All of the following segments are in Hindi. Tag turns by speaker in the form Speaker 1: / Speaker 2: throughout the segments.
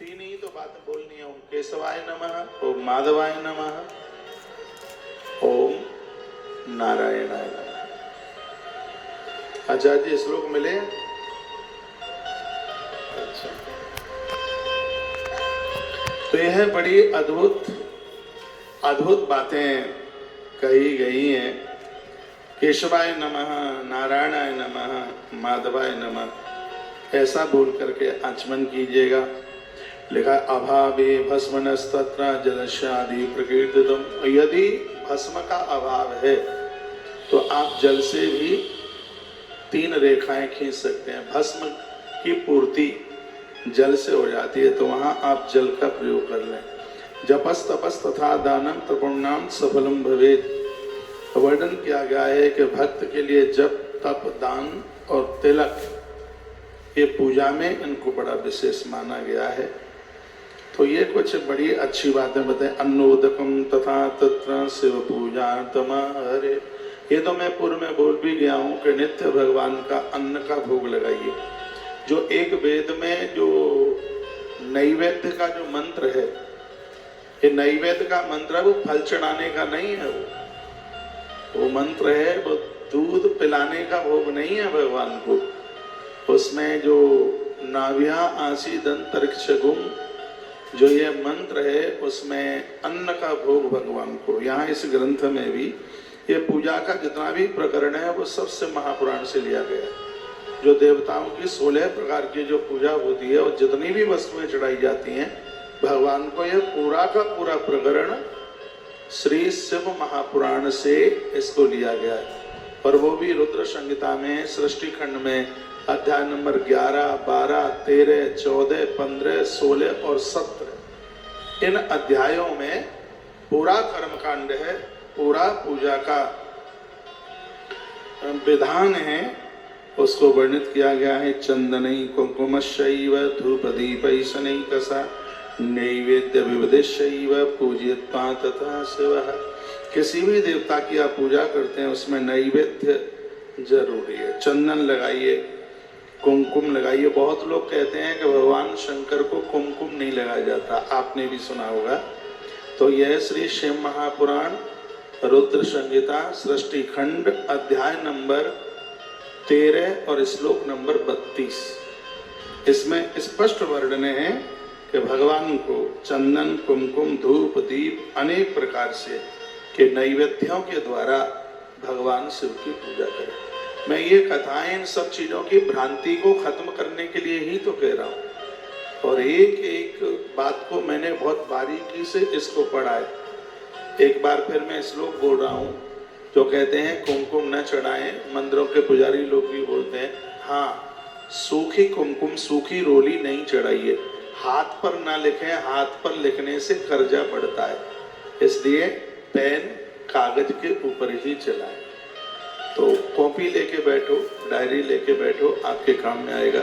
Speaker 1: तीन ही तो बातें बोलनी है। ओम केशवाय नमः, ओम माधवाय नमः, ओम नारायणाय नमः। आचार्य जी श्लोक मिले? अच्छा, तो यह बड़ी अद्भुत बातें कही गई हैं। केशवाय नमः, नारायणाय नमः, माधवाय नमः, ऐसा बोल करके आचमन कीजिएगा। लिखा अभावे भस्मनस्तत्र जलस्यादि प्रकीर्तितम्। यदि भस्म का अभाव है तो आप जल से भी 3 रेखाएं खींच सकते हैं। भस्म की पूर्ति जल से हो जाती है, तो वहां आप जल का प्रयोग कर लें। जपस तपस तथा दानम तपुण्णाम सफलम भवेत्। वर्णन किया गया है कि भक्त के लिए जप, तप, दान और तिलक, ये पूजा में इनको बड़ा विशेष माना गया है। तो ये कुछ बड़ी अच्छी बातें बताएं। अन्नोदकम तथा तत्र शिव पूजा हरे। ये तो मैं पूर्व में बोल भी गया हूँ कि नित्य भगवान का अन्न का भोग लगाइए। जो एक वेद में जो नैवेद्य का जो मंत्र है, ये नैवेद्य का मंत्र है, वो फल चढ़ाने का नहीं है। वो मंत्र है, वो दूध पिलाने का भोग नहीं है भगवान को। उसमें जो नाभ्या आसीदन तर्क्षगुम, जो ये मंत्र है, उसमें अन्न का भोग भगवान को। यहाँ इस ग्रंथ में भी ये पूजा का जितना भी प्रकरण है वो सबसे महापुराण से लिया गया है। जो देवताओं की 16 प्रकार की जो पूजा होती है और जितनी भी वस्तुएं चढ़ाई जाती हैं भगवान को, यह पूरा का पूरा प्रकरण श्री शिव महापुराण से इसको लिया गया है। और वो भी रुद्र संहिता में सृष्टि खंड में अध्याय नंबर 11, 12, 13, 14, 15, 16 और 17, इन अध्यायों में पूरा कर्मकांड है, पूरा पूजा का विधान है, उसको वर्णित किया गया है। चंदनई कुंकुमश्चैव धूपदीपैशनैकसा नैवेद्य विविधैश्चैव पूजयित्वा तथा शिवः। किसी भी देवता की आप पूजा करते हैं उसमें नैवेद्य जरूरी है। चंदन लगाइए, कुमकुम लगाइए। बहुत लोग कहते हैं कि भगवान शंकर को कुमकुम नहीं लगाया जाता, आपने भी सुना होगा। तो यह श्री शिव महापुराण रुद्र संहिता सृष्टि खंड अध्याय नंबर 13 और श्लोक नंबर 32, इसमें स्पष्ट वर्णन है कि भगवान को चंदन, कुमकुम, धूप, दीप अनेक प्रकार से के नैवेद्यों के द्वारा भगवान शिव की पूजा करें। मैं ये कथाएं इन सब चीजों की भ्रांति को खत्म करने के लिए ही तो कह रहा हूँ। और एक एक बात को मैंने बहुत बारीकी से इसको पढ़ा है। एक बार फिर मैं श्लोक बोल रहा हूँ। जो कहते हैं कुमकुम न चढ़ाएं, मंदिरों के पुजारी लोग भी बोलते हैं, हाँ, सूखी कुमकुम, सूखी रोली नहीं चढ़ाइए। हाथ पर ना लिखें, हाथ पर लिखने से कर्जा बढ़ता है, इसलिए पेन कागज के ऊपर ही चलाएं। तो कॉपी लेके बैठो, डायरी लेके बैठो, आपके काम में आएगा।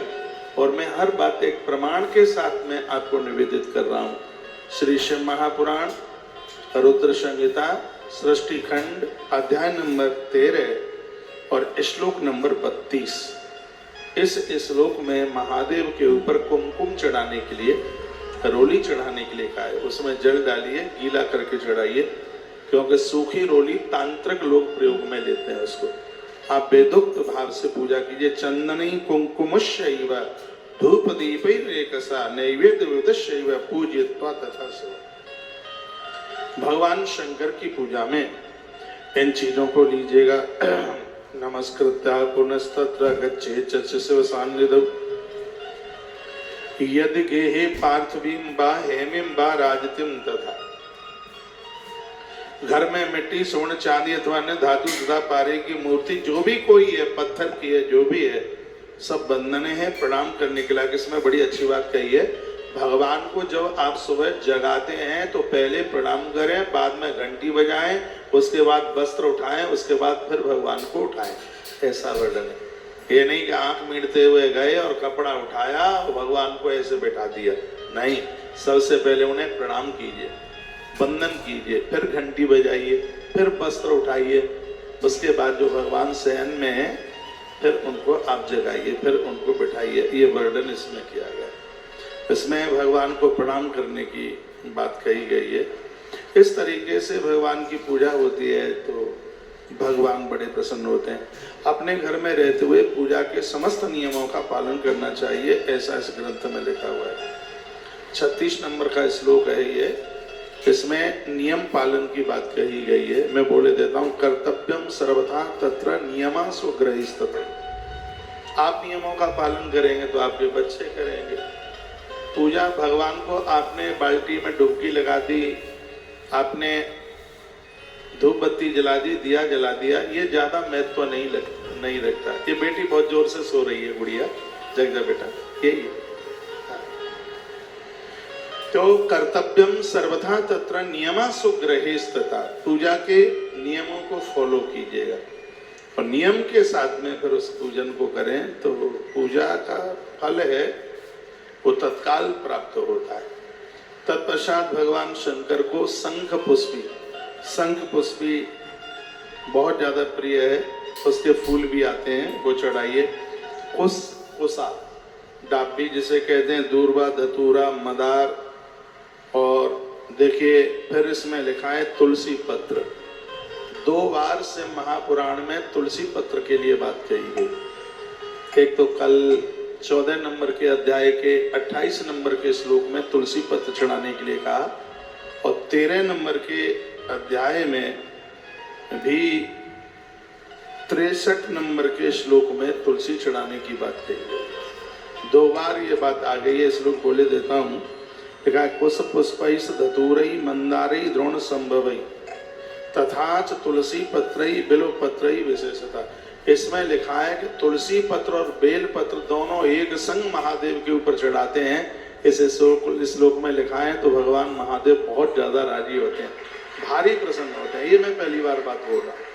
Speaker 1: और मैं हर बात एक प्रमाण के साथ में आपको निवेदित कर रहा हूँ। श्री शिव महापुराण रुद्र संहिता सृष्टि खंड अध्याय नंबर 13 और श्लोक नंबर 32, इस श्लोक में महादेव के ऊपर कुमकुम चढ़ाने के लिए, रोली चढ़ाने के लिए कहा है। उसमें जल डालिए, गीला करके चढ़ाइए, क्योंकि सूखी रोली तांत्रिक लोग प्रयोग में लेते हैं उसको। आप बेदुक्त भाव से पूजा कीजिए। चंदनी कुंकुमश्चैव धूपदीपैरेकसा नैवेद्य विविधैश्चैव पूजयित्वा तथा शिवः। भगवान शंकर की पूजा में इन चीजों को लीजिएगा। नमस्कृत्य पुनस्तत्र गच्छेत् शिव सान्निध्यौ यदि गेहे पार्थिवीं वा हेमीं वा राजतीं तथा। घर में मिट्टी, स्वर्ण, चांदी अथवा अन्य धातु तथा पारे की मूर्ति जो भी कोई है, पत्थर की है, जो भी है, सब बंधने हैं प्रणाम करने के लिए। इसमें बड़ी अच्छी बात कही है, भगवान को जब आप सुबह जगाते हैं तो पहले प्रणाम करें, बाद में घंटी बजाएं, उसके बाद वस्त्र उठाएं, उसके बाद फिर भगवान को उठाएं। ऐसा वर्णन है। ये नहीं कि आंख मीटते हुए गए और कपड़ा उठाया और भगवान को ऐसे बैठा दिया, नहीं। सबसे पहले उन्हें प्रणाम कीजिए, वंदन कीजिए, फिर घंटी बजाइए, फिर वस्त्र उठाइए, उसके बाद जो भगवान शयन में है फिर उनको आप जगाइए, फिर उनको बिठाइए। ये वर्णन इसमें किया गया। इसमें भगवान को प्रणाम करने की बात कही गई है। इस तरीके से भगवान की पूजा होती है तो भगवान बड़े प्रसन्न होते हैं। अपने घर में रहते हुए पूजा के समस्त नियमों का पालन करना चाहिए, ऐसा इस ग्रंथ में लिखा हुआ है। 36 नंबर का श्लोक है ये, इसमें नियम पालन की बात कही गई है। मैं बोले देता हूँ, कर्तव्यम सर्वथा तत्र नियमा स्वग्रहिस्तत। आप नियमों का पालन करेंगे तो आपके बच्चे करेंगे। पूजा भगवान को आपने बाल्टी में डुबकी लगा दी, आपने धूप बत्ती जला दी, दिया जला दिया, ये ज्यादा महत्व नहीं रखता। ये बेटी बहुत जोर से सो रही है, गुड़िया जग जा बेटा, यही है। तो कर्तव्यम सर्वथा तत्र नियमा सुग्रहेस्तता, पूजा के नियमों को फॉलो कीजिएगा और नियम के साथ में फिर उस पूजन को करें तो पूजा का फल है वो तत्काल प्राप्त होता है। तत्पश्चात भगवान शंकर को शंख पुष्पी बहुत ज्यादा प्रिय है, उसके फूल भी आते हैं, वो चढ़ाइए। कुसा डाबी जिसे कहते हैं, दूर्वा, धतूरा, मदार, और देखिए फिर इसमें लिखा है तुलसी पत्र। 2 बार से महापुराण में तुलसी पत्र के लिए बात कही गई। एक तो कल 14 नंबर के अध्याय के 28 नंबर के श्लोक में तुलसी पत्र चढ़ाने के लिए कहा, और 13 नंबर के अध्याय में भी 63 नंबर के श्लोक में तुलसी चढ़ाने की बात कही गई। 2 बार ये बात आ गई है, श्लोक बोले देता हूँ। लिखा है, कुश पुष्पैः धतूरैः मंदारैः द्रोण संभवैः तथाच तुलसी पत्रैः बिल्व पत्रैः विशेषता। इसमें लिखा है कि तुलसी पत्र और बेल पत्र दोनों एक संग महादेव के ऊपर चढ़ाते हैं। इस श्लोक में लिखा है तो भगवान महादेव बहुत ज्यादा राजी होते हैं, भारी प्रसन्न होते हैं। ये मैं पहली बार बात बोल रहा हूँ।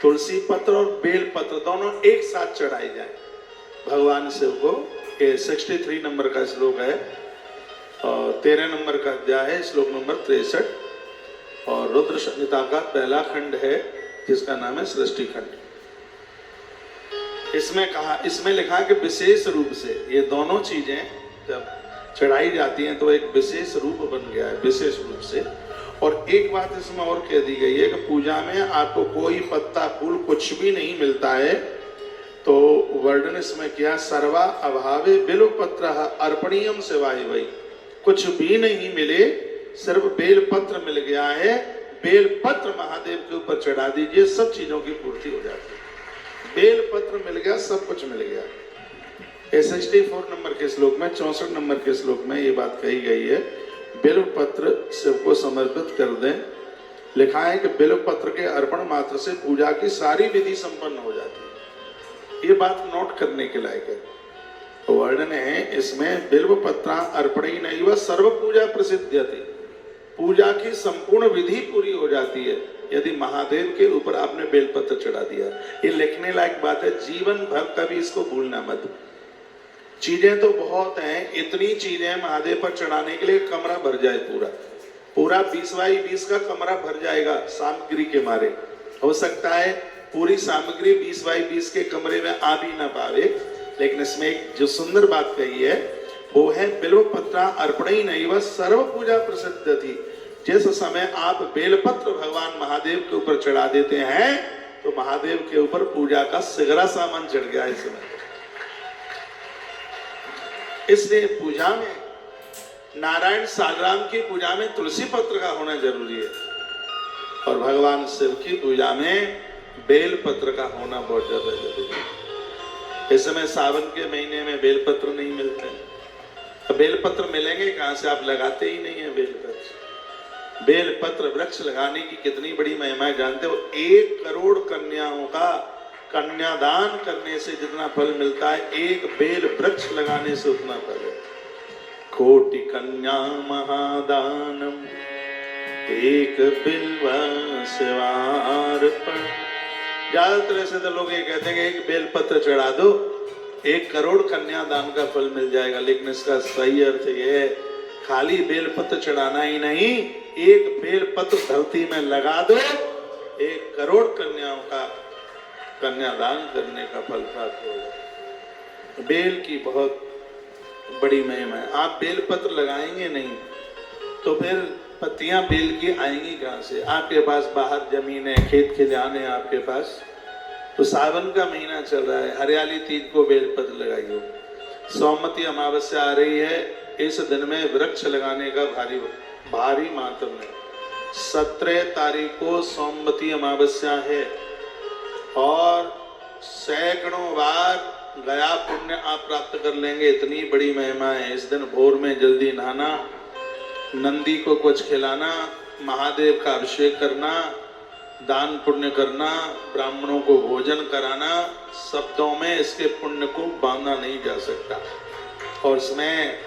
Speaker 1: तुलसी पत्र और बेल पत्र दोनों एक साथ चढ़ाए जाए भगवान शिव को। ये 63 नंबर का श्लोक है और 13 नंबर का अध्याय है, श्लोक नंबर 63, और रुद्र संहिता का पहला खंड है जिसका नाम है सृष्टि खंड। इसमें लिखा है कि विशेष रूप से ये दोनों चीजें जब चढ़ाई जाती हैं तो एक विशेष रूप बन गया है, विशेष रूप से। और एक बात इसमें और कह दी गई है कि पूजा में आपको कोई पत्ता फूल कुछ भी नहीं मिलता है, तो वर्णन इसमें किया, सर्वा अभावे बिल्व पत्र अर्पणीयम सेवाय वही। कुछ भी नहीं मिले, सिर्फ बेल पत्र मिल गया है, बेल पत्र महादेव के ऊपर चढ़ा दीजिए, सब चीजों की पूर्ति हो जाती है। बेल पत्र मिल गया, सब कुछ मिल गया। 64 नंबर के श्लोक में, 64 नंबर के श्लोक में ये बात कही गई है, बिल्व पत्र शिव को समर्पित कर दें। लिखा है कि बिल्व पत्र के अर्पण मात्र से पूजा की सारी विधि संपन्न हो जाती है। ये बात नोट करने के लायक है। तो वर्णन है इसमें, बिल्व पत्रा अर्पणी नहीं व सर्व पूजा प्रसिद्ध्यति, पूजा की संपूर्ण विधि पूरी हो जाती है यदि महादेव के ऊपर आपने बेलपत्र चढ़ा दिया। ये लिखने लायक बात है, जीवन भर कभी इसको भूलना मत। चीजें तो बहुत हैं, इतनी चीजें महादेव पर चढ़ाने के लिए कमरा भर जाए, पूरा 20 बाई 20 का कमरा भर जाएगा सामग्री के मारे। हो सकता है पूरी सामग्री 20 बाई 20 के कमरे में आ भी ना पावे, लेकिन इसमें एक जो सुंदर बात कही है वो है, बिल्व पत्रा अर्पणी नहीं व सर्व पूजा प्रसिद्ध थी। जिस समय आप बेलपत्र भगवान महादेव के ऊपर चढ़ा देते हैं तो महादेव के ऊपर पूजा का सिगरा सामान चढ़ गया इस समय। इसलिए पूजा में, नारायण सालग्राम की पूजा में तुलसी पत्र का होना जरूरी है, और भगवान शिव की पूजा में बेल पत्र का होना बहुत ज्यादा जरूरी है। इस समय सावन के महीने में बेल पत्र नहीं मिलते, तो बेल पत्र मिलेंगे कहां से? आप लगाते ही नहीं है बेल पत्र। बेल पत्र वृक्ष लगाने की कितनी बड़ी महिमा है जानते हो? 1 करोड़ कन्याओं का कन्यादान करने से जितना फल मिलता है, एक बेल वृक्ष लगाने से उतना फल है। कोटि कन्या महादानम एक बिल्व सेवार्पण। ज्यादातर से तो लोग ये कहते हैं कि एक बेल पत्र चढ़ा दो 1 करोड़ कन्यादान का फल मिल जाएगा, लेकिन इसका सही अर्थ ये है, खाली बेल पत्र चढ़ाना ही नहीं, एक बेल पत्र धरती में लगा दो, 1 करोड़ कन्याओं का कन्यादान करने का फल प्राप्त हो जाए। बेल की बहुत बड़ी महिमा है। आप बेलपत्र लगाएंगे नहीं तो फिर पत्तियां बेल की आएंगी कहाँ से? आपके पास बाहर जमीन है, खेत खलिहान है आपके पास, तो सावन का महीना चल रहा है, हरियाली तीज को बेलपत्र लगाइए। सोमवती अमावस्या आ रही है, इस दिन में वृक्ष लगाने का भारी भारी महत्व है। 17 तारीख को सोमवती अमावस्या है और सैकड़ों बार गया पुण्य आप प्राप्त कर लेंगे, इतनी बड़ी महिमा है। इस दिन भोर में जल्दी नहाना, नंदी को कुछ खिलाना, महादेव का अभिषेक करना, दान पुण्य करना, ब्राह्मणों को भोजन कराना, शब्दों में इसके पुण्य को बांधा नहीं जा सकता। और इसमें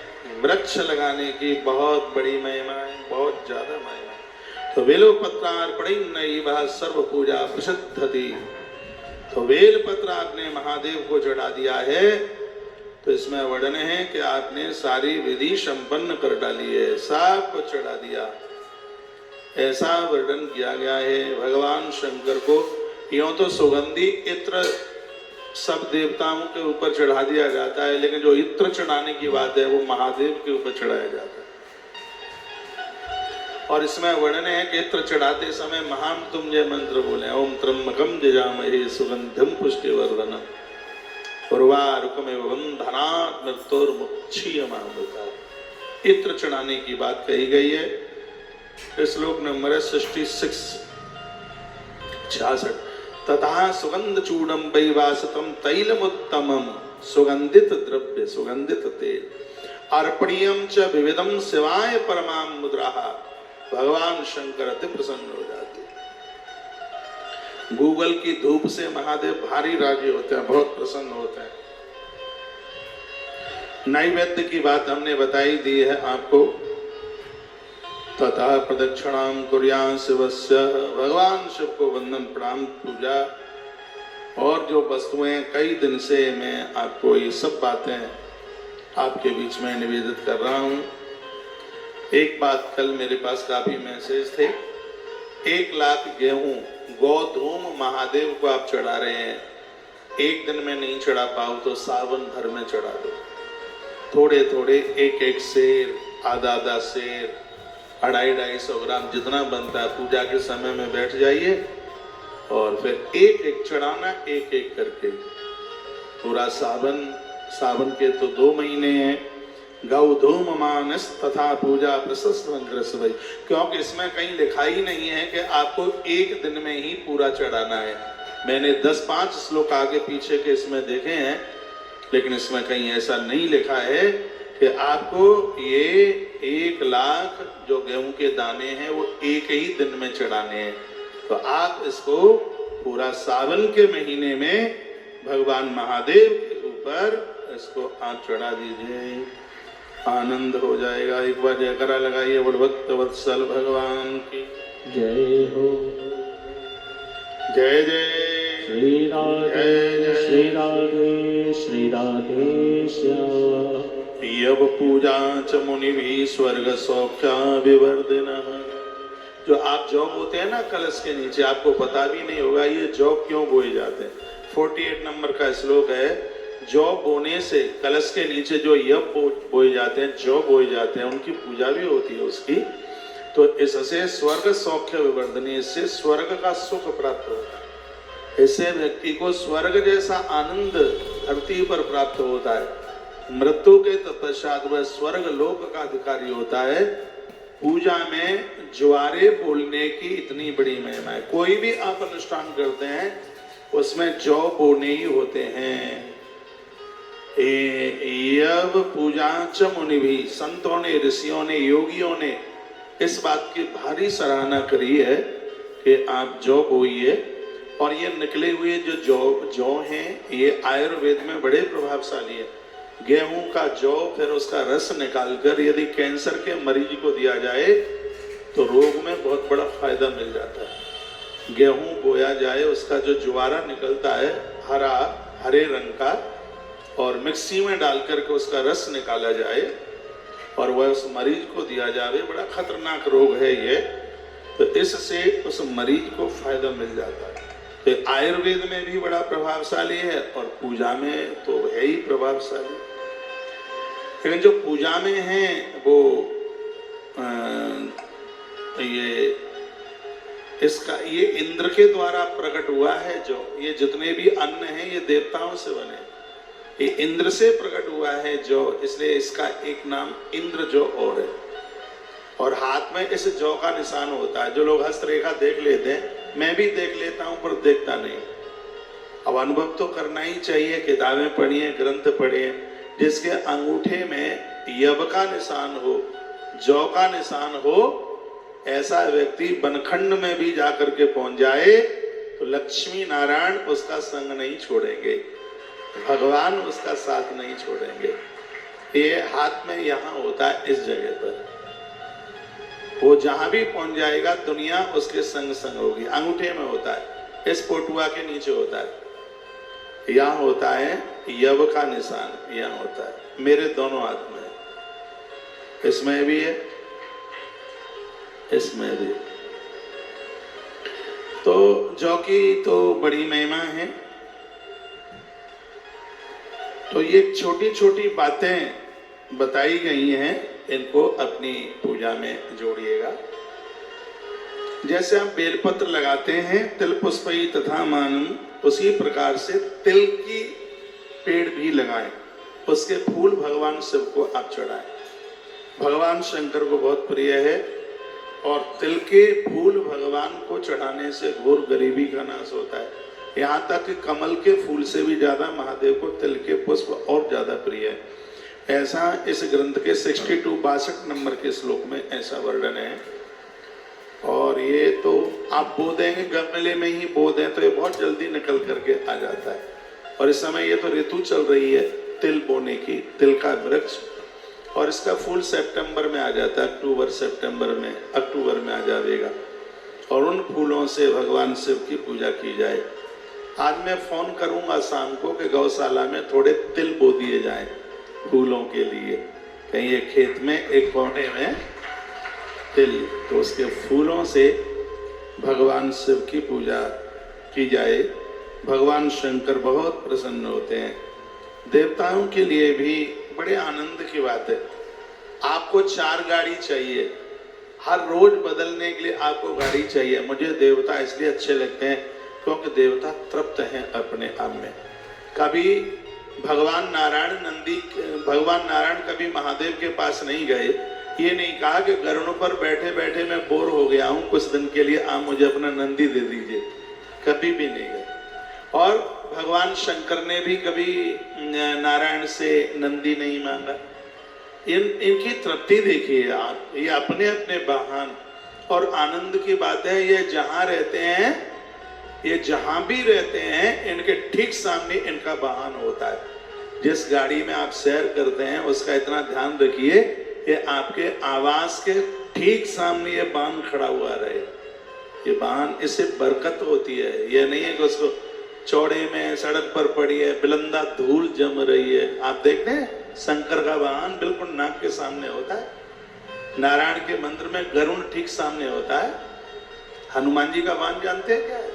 Speaker 1: वृक्ष लगाने की बहुत बड़ी महिमा है, बहुत ज्यादा महिमा है। तो बेलोपत्रार्पणैः सर्व पूजा प्रसिद्धति। तो बेलपत्र आपने महादेव को चढ़ा दिया है तो इसमें वर्णन है कि आपने सारी विधि संपन्न कर डाली है, सब को चढ़ा दिया, ऐसा वर्णन किया गया है। भगवान शंकर को यूं तो सुगंधी इत्र सब देवताओं के ऊपर चढ़ा दिया जाता है, लेकिन जो इत्र चढ़ाने की बात है वो महादेव के ऊपर चढ़ाया जाता है। और इसमें वर्णन है कि इत्र चढ़ाते समय महामृत्युंजय मंत्र बोले, ओम त्र्यंबकम जजामहे सुगंधिम पुष्टिवर्धनम उर्वारुकमिव बन्धनात् मृत्योर्मुक्षीयमामृतात्। इत्र चढ़ाने की बात कही गई है। श्लोक नंबर 66। तथा सुगंध चूर्णम वैवासतम तैलमुत्तमम सुगंधित द्रव्य सुगंधित तेल अर्पणीयम च विविधम शिवाय परमाम मुद्राः। भगवान शंकर अति प्रसन्न हो जाते। गूगल की धूप से महादेव भारी राजी होते हैं, बहुत प्रसन्न होते हैं। नैवेद्य की बात हमने बताई दी है आपको। तथा प्रदक्षिणाम कुर्यां शिवस्य, भगवान शिव को वंदन प्रणाम पूजा। और जो वस्तुएं कई दिन से मैं आपको ये सब बातें आपके बीच में निवेदित कर रहा हूं। एक बात, कल मेरे पास काफी मैसेज थे, 1 लाख गेहूं गोधूम महादेव को आप चढ़ा रहे हैं, एक दिन में नहीं चढ़ा पाओ तो सावन भर में चढ़ा दो। थोड़े थोड़े 1-1 सेर, आधा सेर, 250-250 ग्राम जितना बनता है, पूजा के समय में बैठ जाइए और फिर 1-1 चढ़ाना, 1-1 करके पूरा सावन के तो 2 महीने हैं। गौधूम मानस तथा पूजा प्रशस्त, क्योंकि इसमें कहीं लिखा ही नहीं है कि आपको एक दिन में ही पूरा चढ़ाना है। मैंने 10-5 श्लोक आगे पीछे के इसमें देखे हैं, लेकिन इसमें कहीं ऐसा नहीं लिखा है कि आपको ये 1 लाख जो गेहूं के दाने हैं वो एक ही दिन में चढ़ाने हैं। तो आप इसको पूरा सावन के महीने में भगवान महादेव के ऊपर इसको आप चढ़ा दीजिए, आनंद हो जाएगा। एक बार जयकारा लगाइए, भक्त वत्सल भगवान की
Speaker 2: जय हो।
Speaker 1: जय जय
Speaker 2: श्री राधे श्री राधे श्री राधे श्याम।
Speaker 1: यव पूजा च मुनि भी स्वर्ग सौख्या विवर्धिनः। जो आप जौ बोते हैं ना कलश के नीचे, आपको पता भी नहीं होगा ये जौ क्यों बोए जाते हैं। 48 नंबर का श्लोक है, जौ बोने से कलश के नीचे जो यव बोए जाते हैं, जौ बोए जाते हैं, उनकी पूजा भी होती है उसकी। तो इससे स्वर्ग सौख्य विवर्धनी, इससे स्वर्ग का सुख प्राप्त होता है। इससे व्यक्ति को स्वर्ग जैसा आनंद धरती पर प्राप्त होता है। मृत्यु के तत्पश्चात वह स्वर्ग लोक का अधिकारी होता है। पूजा में ज्वारे बोलने की इतनी बड़ी महिमा है। कोई भी आप अनुष्ठान करते हैं उसमें जौ बोने ही होते हैं। यव पूजा च मुनि भी, संतों ने, ऋषियों ने, योगियों ने इस बात की भारी सराहना करी है कि आप जौ बोइए। और ये निकले हुए जो जौ हैं ये आयुर्वेद में बड़े प्रभावशाली है। गेहूं का जौ फिर उसका रस निकालकर यदि कैंसर के मरीज को दिया जाए तो रोग में बहुत बड़ा फायदा मिल जाता है। गेहूं बोया जाए, उसका जो ज्वारा निकलता है हरे रंग का, और मिक्सी में डाल करके उसका रस निकाला जाए और वह उस मरीज को दिया जाए। बड़ा खतरनाक रोग है ये, तो इससे उस मरीज को फायदा मिल जाता है। तो आयुर्वेद में भी बड़ा प्रभावशाली है और पूजा में तो है ही प्रभावशाली। लेकिन जो पूजा में है वो ये इंद्र के द्वारा प्रकट हुआ है। जो ये जितने भी अन्न हैं ये देवताओं से बने, ये इंद्र से प्रकट हुआ है जो, इसलिए इसका एक नाम इंद्र जो और है। और हाथ में इस जौ का निशान होता है। जो लोग हस्तरेखा देख लेते हैं, मैं भी देख लेता हूं पर देखता नहीं। अब अनुभव तो करना ही चाहिए, किताबें पढ़िए, ग्रंथ पढ़िए। जिसके अंगूठे में यव का निशान हो, जौ का निशान हो, ऐसा व्यक्ति बनखंड में भी जाकर के पहुंच जाए तो लक्ष्मी नारायण उसका संग नहीं छोड़ेंगे, भगवान उसका साथ नहीं छोड़ेंगे। ये हाथ में यहाँ होता है, इस जगह पर। वो जहां भी पहुंच जाएगा दुनिया उसके संग संग होगी। अंगूठे में होता है, इस पोटुआ के नीचे होता है, यहाँ होता है यव का निशान, यहाँ होता है। मेरे दोनों हाथ में, इसमें भी है, इसमें भी। तो जौ की तो बड़ी महिमा है। तो ये छोटी छोटी बातें बताई गई हैं, इनको अपनी पूजा में जोड़िएगा। जैसे हम बेलपत्र लगाते हैं, तिल पुष्पई तथा मानम, उसी प्रकार से तिल की पेड़ भी लगाएं, उसके फूल भगवान शिव को आप चढ़ाएं। भगवान शंकर को बहुत प्रिय है और तिल के फूल भगवान को चढ़ाने से घोर गरीबी का नाश होता है। यहाँ तक कि कमल के फूल से भी ज्यादा महादेव को तिल के पुष्प और ज्यादा प्रिय है। ऐसा इस ग्रंथ के 62 नंबर के श्लोक में ऐसा वर्णन है। और ये तो आप बो देंगे, गमले में ही बो दें तो ये बहुत जल्दी निकल करके आ जाता है। और इस समय ये तो ऋतु चल रही है तिल बोने की, तिल का वृक्ष, और इसका फूल सितंबर में आ जाता है, अक्टूबर में आ जाएगा। और उन फूलों से भगवान शिव की पूजा की जाए। आज मैं फोन करूंगा शाम को कि गौशाला में थोड़े तिल बो दिए जाएं फूलों के लिए, कहीं एक खेत में एक कोने में तिल, तो उसके फूलों से भगवान शिव की पूजा की जाए। भगवान शंकर बहुत प्रसन्न होते हैं। देवताओं के लिए भी बड़े आनंद की बात है। आपको 4 गाड़ी चाहिए, हर रोज बदलने के लिए आपको गाड़ी चाहिए। मुझे देवता इसलिए अच्छे लगते हैं क्योंकि देवता तृप्त हैं अपने आप में। कभी भगवान नारायण कभी महादेव के पास नहीं गए, ये नहीं कहा कि गरुड़ पर बैठे बैठे मैं बोर हो गया हूं, कुछ दिन के लिए आप मुझे अपना नंदी दे दीजिए, कभी भी नहीं गए। और भगवान शंकर ने भी कभी नारायण से नंदी नहीं मांगा। इनकी तृप्ति देखिए आप, ये अपने अपने वाहन। और आनंद की बात है, ये जहां रहते हैं, ये जहां भी रहते हैं, इनके ठीक सामने इनका वाहन होता है। जिस गाड़ी में आप सैर करते हैं उसका इतना ध्यान रखिए कि आपके आवास के ठीक सामने ये वाहन खड़ा हुआ रहे। ये वाहन, इससे बरकत होती है। ये नहीं है कि उसको चौड़े में सड़क पर पड़ी है, बिलंदा धूल जम रही है। आप देखते हैं शंकर का वाहन बिल्कुल नाक के सामने होता है। नारायण के मंदिर में गरुड़ ठीक सामने होता है। हनुमान जी का वाहन जानते हैं क्या है?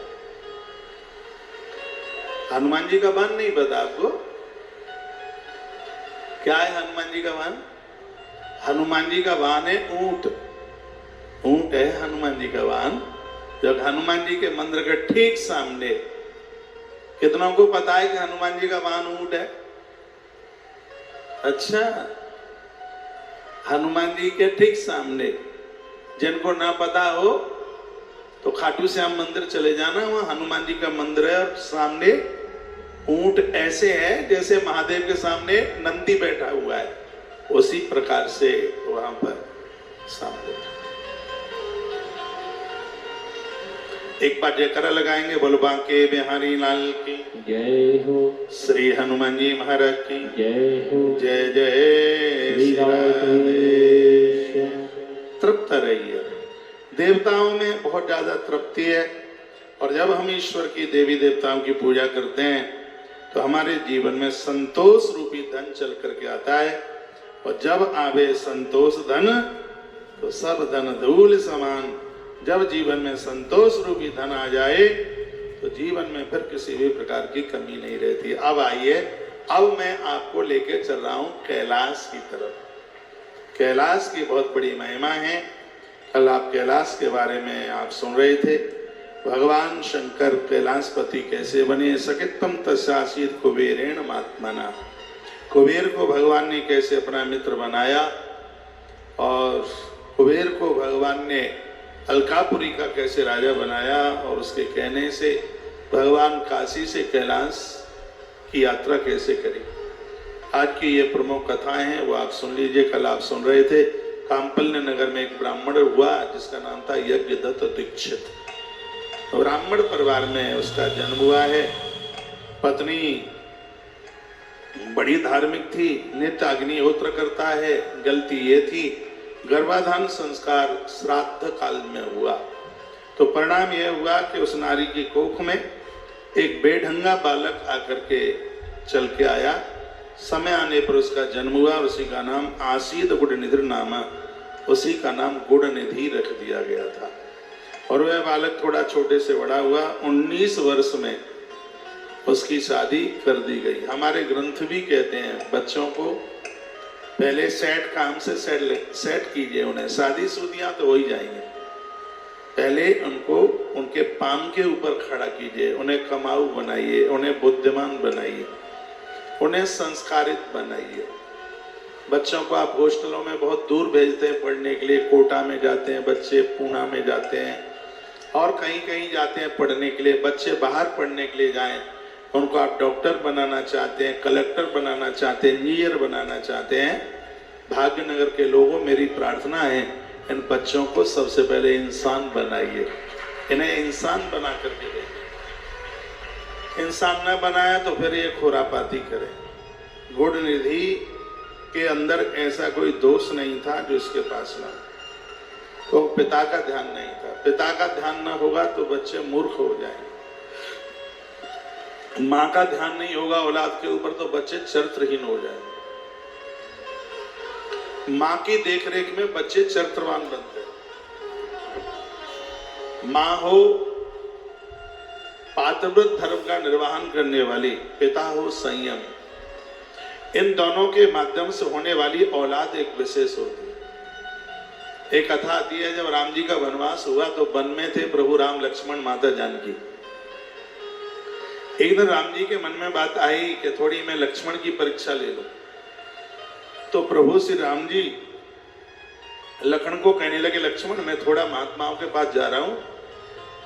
Speaker 1: हनुमान जी का वाहन नहीं पता आपको? क्या है हनुमान जी का वाहन? हनुमान जी का वाहन है ऊंट। ऊंट है हनुमान जी का वाहन। जब हनुमान जी के मंदिर के ठीक सामने, कितनों को पता है कि हनुमान जी का वाहन ऊंट है? अच्छा, हनुमान जी के ठीक सामने। जिनको ना पता हो तो खाटू श्याम मंदिर चले जाना, वहां हनुमान जी का मंदिर है और सामने ऊंट ऐसे है जैसे महादेव के सामने नंदी बैठा हुआ है, उसी प्रकार से वहां पर सामने। एक बार जयकारा लगाएंगे, बोलो बांके बिहारी लाल की
Speaker 2: जय हो,
Speaker 1: श्री हनुमान जी महाराज की
Speaker 2: जय हो,
Speaker 1: जय जय
Speaker 2: श्री राधे।
Speaker 1: तृप्त रहिए। देवताओं में बहुत ज्यादा तृप्ति है। और जब हम ईश्वर की देवी देवताओं की पूजा करते हैं तो हमारे जीवन में संतोष रूपी धन चल करके आता है। और जब आवे संतोष धन तो सब धन धूल समान। जब जीवन में संतोष रूपी धन आ जाए तो जीवन में फिर किसी भी प्रकार की कमी नहीं रहती। अब आइए अब मैं आपको लेके चल रहा हूं कैलाश की तरफ। कैलाश की बहुत बड़ी महिमा है। कल आप कैलाश के बारे में आप सुन रहे थे। भगवान शंकर कैलाशपति कैसे बने। सकित्तम तस्यासीत कुबेरेण महात्मना। कुबेर को भगवान ने कैसे अपना मित्र बनाया और कुबेर को भगवान ने अलकापुरी का कैसे राजा बनाया और उसके कहने से भगवान काशी से कैलाश की यात्रा कैसे करी। आज की ये प्रमुख कथाएं हैं, वो आप सुन लीजिए। कल आप सुन रहे थे काम्पल्य नगर में एक ब्राह्मण हुआ जिसका नाम था यज्ञदत्त दीक्षित। ब्राह्मण परिवार में उसका जन्म हुआ है। पत्नी बड़ी धार्मिक थी, नित्य अग्निहोत्र करता है। गलती ये थी गर्भाधान संस्कार श्राद्ध काल में हुआ, तो परिणाम यह हुआ कि उस नारी की कोख में एक बेढंगा बालक आकर के चल के आया। समय आने पर उसका जन्म हुआ। उसी का नाम आसीद गुड़निधि नामा, उसी का नाम गुड़निधि रख दिया गया था। और वह बालक थोड़ा छोटे से बड़ा हुआ। 19 वर्ष में उसकी शादी कर दी गई। हमारे ग्रंथ भी कहते हैं बच्चों को पहले सेट काम से सेट कीजिए, उन्हें शादी शुदियां तो हो ही जाएंगे। पहले उनको उनके पांव के ऊपर खड़ा कीजिए, उन्हें कमाऊ बनाइए, उन्हें बुद्धिमान बनाइए, उन्हें संस्कारित बनाइए। बच्चों को आप हॉस्टलों में बहुत दूर भेजते हैं पढ़ने के लिए। कोटा में जाते हैं बच्चे, पूना में जाते हैं और कहीं कहीं जाते हैं पढ़ने के लिए। बच्चे बाहर पढ़ने के लिए जाएं, उनको आप डॉक्टर बनाना चाहते हैं, कलेक्टर बनाना चाहते हैं, इंजीनियर बनाना चाहते हैं। भाग्यनगर के लोगों, मेरी प्रार्थना है इन बच्चों को सबसे पहले इंसान बनाइए, इन्हें इंसान बना करके देखिए। इंसान न बनाया तो फिर ये खुरापाती करें। गुड़निधि के अंदर ऐसा कोई दोष नहीं था जो इसके पास ना, तो पिता का ध्यान नहीं था। पिता का ध्यान न होगा तो बच्चे मूर्ख हो जाएंगे। माँ का ध्यान नहीं होगा औलाद के ऊपर तो बच्चे चरित्रहीन हो जाएंगे। माँ की देखरेख में बच्चे चरित्रवान बनते हैं। माँ हो पातिव्रत धर्म का निर्वहन करने वाली, पिता हो संयम, इन दोनों के माध्यम से होने वाली औलाद एक विशेष होती है। एक कथा आती है, जब राम जी का वनवास हुआ तो वन में थे प्रभु राम, लक्ष्मण, माता जानकी। एक दिन राम जी के मन में बात आई कि थोड़ी मैं लक्ष्मण की परीक्षा ले लूं। तो प्रभु श्री राम जी लक्ष्मण को कहने लगे, लक्ष्मण मैं थोड़ा महात्माओं के पास जा रहा हूं,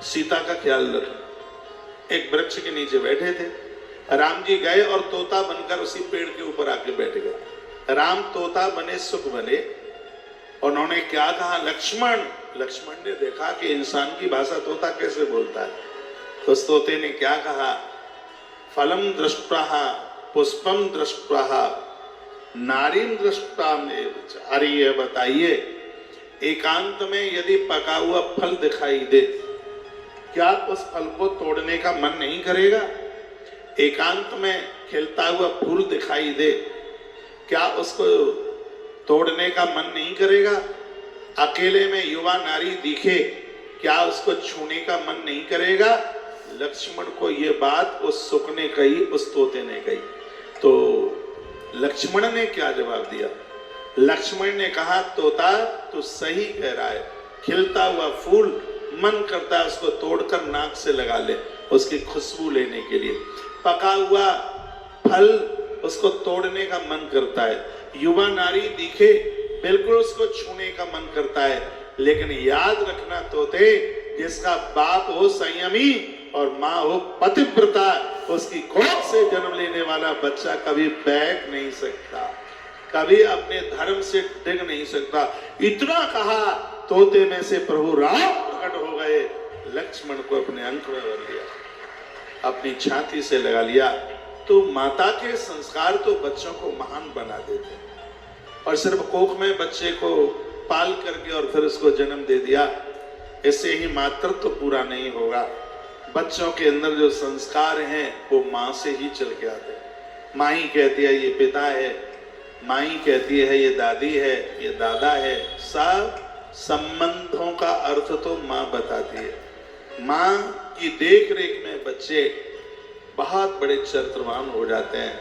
Speaker 1: सीता का ख्याल रख। एक वृक्ष के नीचे बैठे थे। राम जी गए और तोता बनकर उसी पेड़ के ऊपर आके बैठ गए। राम तोता बने, सुख बने। उन्होंने क्या कहा, लक्ष्मण। लक्ष्मण ने देखा कि इंसान की भाषा तोता कैसे बोलता है। तो उस तोते ने क्या कहा, फलम दृष्ट्वा पुष्पम दृष्ट्वा नारीम दृष्टा में। अरे ये बताइए, एकांत में यदि पका हुआ फल दिखाई दे, क्या उस फल को तोड़ने का मन नहीं करेगा? एकांत में खिलता हुआ फूल दिखाई दे, क्या उसको तोड़ने का मन नहीं करेगा? अकेले में युवा नारी दिखे, क्या उसको छूने का मन नहीं करेगा? लक्ष्मण को ये बात उस सुख ने कही, उस तोते ने कही। तो लक्ष्मण ने क्या जवाब दिया? लक्ष्मण ने कहा, तोता तू सही कह रहा है, खिलता हुआ फूल मन करता है उसको तोड़कर नाक से लगा ले, उसकी खुशबू लेने के लिए। पका हुआ फल उसको तोड़ने का मन करता है। युवा नारी दिखे, बिल्कुल उसको छूने का मन करता है। लेकिन याद रखना तोते, जिसका बाप हो संयमी और माँ हो पतिव्रता, उसकी कोख से जन्म लेने वाला बच्चा कभी बैठ नहीं सकता, कभी अपने धर्म से डिग नहीं सकता। इतना कहा, तोते में से प्रभु राम प्रकट हो गए। लक्ष्मण को अपने अंक में भर लिया, अपनी छाती से लगा लिया। तो माता के संस्कार तो बच्चों को महान बना देते हैं। और सिर्फ कोख में बच्चे को पाल करके और फिर उसको जन्म दे दिया, इससे ही मातृत्व तो पूरा नहीं होगा। बच्चों के अंदर जो संस्कार हैं वो माँ से ही चल के आते हैं। माँ ही कहती है ये पिता है, माँ ही कहती है ये दादी है, ये दादा है। सब संबंधों का अर्थ तो माँ बताती है। माँ की देख रेख में बच्चे बहुत बड़े चरित्रवान हो जाते हैं।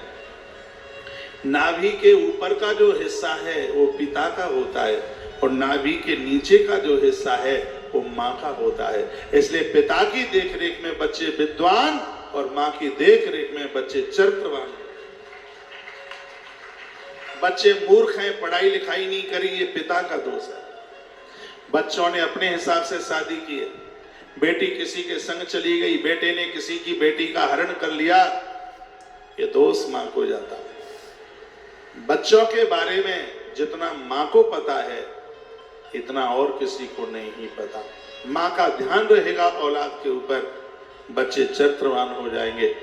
Speaker 1: नाभि के ऊपर का जो हिस्सा है वो पिता का होता है और नाभि के नीचे का जो हिस्सा है वो माँ का होता है। इसलिए पिता की देखरेख में बच्चे विद्वान और माँ की देखरेख में बच्चे चरित्रवान। बच्चे मूर्ख हैं, पढ़ाई लिखाई नहीं करी, ये पिता का दोष है। बच्चों ने अपने हिसाब से शादी की है, बेटी किसी के संग चली गई, बेटे ने किसी की बेटी का हरण कर लिया, ये दोष माँ को जाता है। बच्चों के बारे में जितना माँ को पता है इतना और किसी को नहीं पता। माँ का ध्यान रहेगा औलाद के ऊपर, बच्चे चरित्रवान हो जाएंगे।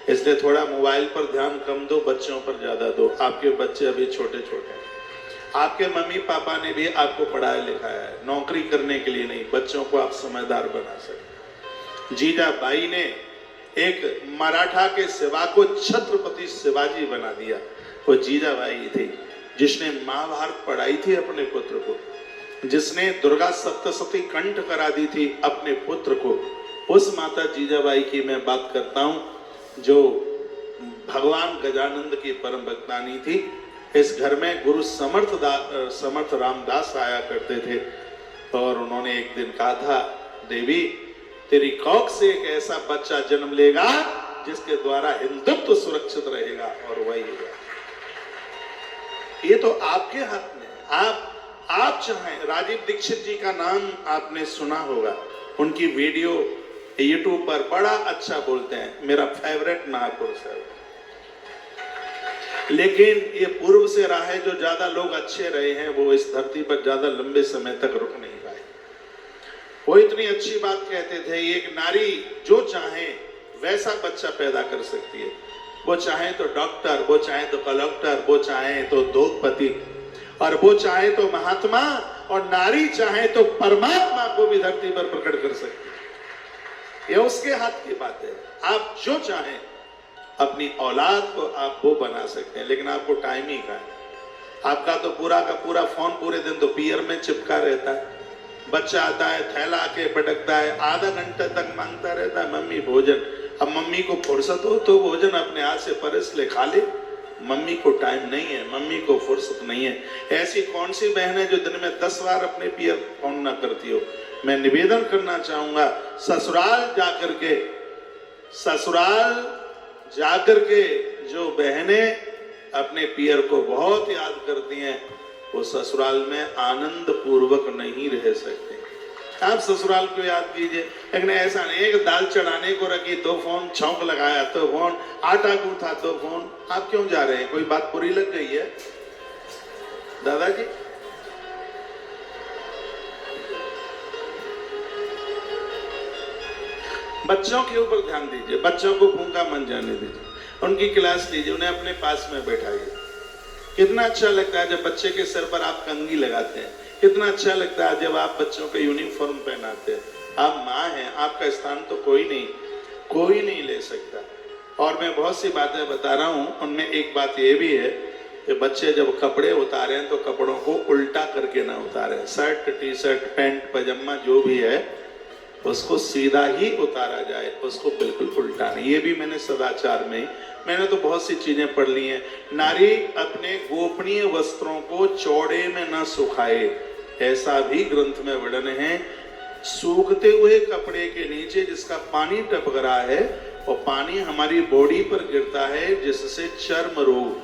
Speaker 1: इसलिए थोड़ा मोबाइल पर ध्यान कम दो, बच्चों पर ज्यादा दो। आपके बच्चे अभी छोटे छोटे हैं, आपके मम्मी पापा ने भी आपको पढ़ाया लिखाया है, नौकरी करने के लिए नहीं, बच्चों को आप समझदार बना सकते। जीजाबाई ने एक मराठा के सेवा को छत्रपति शिवाजी बना दिया। वो जीजाबाई थी जिसने महाभारत पढ़ाई थी अपने पुत्र को, जिसने दुर्गा सप्तशती कंठ करा दी थी अपने पुत्र को। उस माता जीजाबाई की मैं बात करता हूं जो भगवान गजानंद की परम भक्तानी थी। इस घर में गुरु समर्थ रामदास आया करते थे और उन्होंने एक दिन कहा था, देवी तेरी कोख से एक ऐसा बच्चा जन्म लेगा जिसके द्वारा हिंदुत्व सुरक्षित रहेगा, और वही हुआ। ये तो आपके हाथ में है। आप चाहें, राजीव दीक्षित जी का नाम आपने सुना होगा, उनकी वीडियो यूट्यूब पर बड़ा अच्छा बोलते हैं, मेरा फेवरेट महापुरुष है। लेकिन ये पूर्व से रहा है, जो ज्यादा लोग अच्छे रहे हैं वो इस धरती पर ज्यादा लंबे समय तक रुक नहीं पाए। वो इतनी अच्छी बात कहते थे, एक नारी जो चाहे वैसा बच्चा पैदा कर सकती है। वो चाहे तो डॉक्टर, वो चाहे तो कलेक्टर, वो चाहे तो उद्योगपति, और वो चाहे तो महात्मा, और नारी चाहे तो परमात्मा को भी धरती पर प्रकट कर सकती है। ये उसके हाथ की बात है। आप जो चाहें अपनी औलाद को आप वो बना सकते हैं, लेकिन आपको टाइम ही कहाँ है। आपका तो पूरा का पूरा फोन पूरे दिन तो पियर में चिपका रहता है। बच्चा आता है, थैला आके पटकता है, आधा घंटा तक मांगता रहता है मम्मी भोजन। अब मम्मी को फुर्सत हो तो भोजन अपने हाथ से परस ले, खा ले। मम्मी को टाइम नहीं है, मम्मी को फुर्सत नहीं है। ऐसी कौन सी बहन है जो दिन में 10 बार अपने पियर फोन ना करती हो। मैं निवेदन करना चाहूंगा, ससुराल जाकर के जो बहनें अपने पियर को बहुत याद करती हैं, वो ससुराल में आनंद पूर्वक नहीं रह सकते। आप ससुराल को याद कीजिए, लेकिन ऐसा नहीं, एक दाल चढ़ाने को रखी तो फोन, छौंक लगाया तो फोन, आटा गूंथा तो फोन। आप क्यों जा रहे हैं? कोई बात बुरी लग गई है दादाजी? बच्चों के ऊपर ध्यान दीजिए, बच्चों को भूखा मन जाने दीजिए, उनकी क्लास लीजिए, उन्हें अपने पास में बैठाइए। कितना अच्छा लगता है जब बच्चे के सर पर आप कंघी लगाते हैं, कितना अच्छा लगता है जब आप बच्चों को यूनिफॉर्म पहनाते हैं। आप माँ हैं, आपका स्थान तो कोई नहीं ले सकता। और मैं बहुत सी बातें बता रहा हूँ, उनमें एक बात ये भी है कि बच्चे जब कपड़े उतारें तो कपड़ों को उल्टा करके ना उतारें। शर्ट, टी शर्ट, पैंट, पजामा जो भी है उसको सीधा ही उतारा जाए, उसको बिल्कुल उल्टा नहीं। ये भी मैंने सदाचार में, मैंने तो बहुत सी चीजें पढ़ ली हैं। नारी अपने गोपनीय वस्त्रों को चौड़े में न सुखाए, ऐसा भी ग्रंथ में वर्णन है। सूखते हुए कपड़े के नीचे जिसका पानी टपक रहा है, और पानी हमारी बॉडी पर गिरता है जिससे चर्म रोग,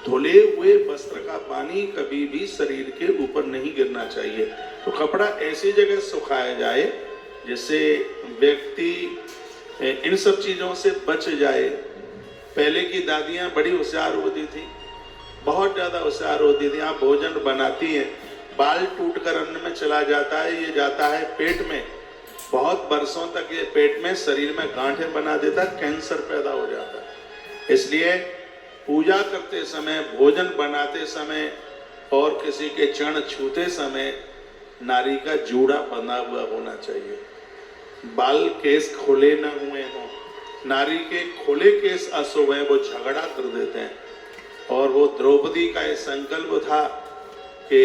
Speaker 1: धुले हुए वस्त्र का पानी कभी भी शरीर के ऊपर नहीं गिरना चाहिए। तो कपड़ा ऐसी जगह सुखाया जाए जिससे व्यक्ति इन सब चीजों से बच जाए। पहले की दादियां बड़ी होशियार होती थी, बहुत ज्यादा होशियार होती थी। आप भोजन बनाती हैं, बाल टूटकर अन्न में चला जाता है, ये जाता है पेट में, बहुत बरसों तक ये पेट में शरीर में गांठें बना देता, कैंसर पैदा हो जाता है। इसलिए पूजा करते समय, भोजन बनाते समय और किसी के चरण छूते समय नारी का जूड़ा बंधा हुआ होना चाहिए। बाल केस खुले न हुए हों। नारी के खुले केस अशुभ है, वो झगड़ा कर देते हैं। और वो द्रौपदी का ये संकल्प था कि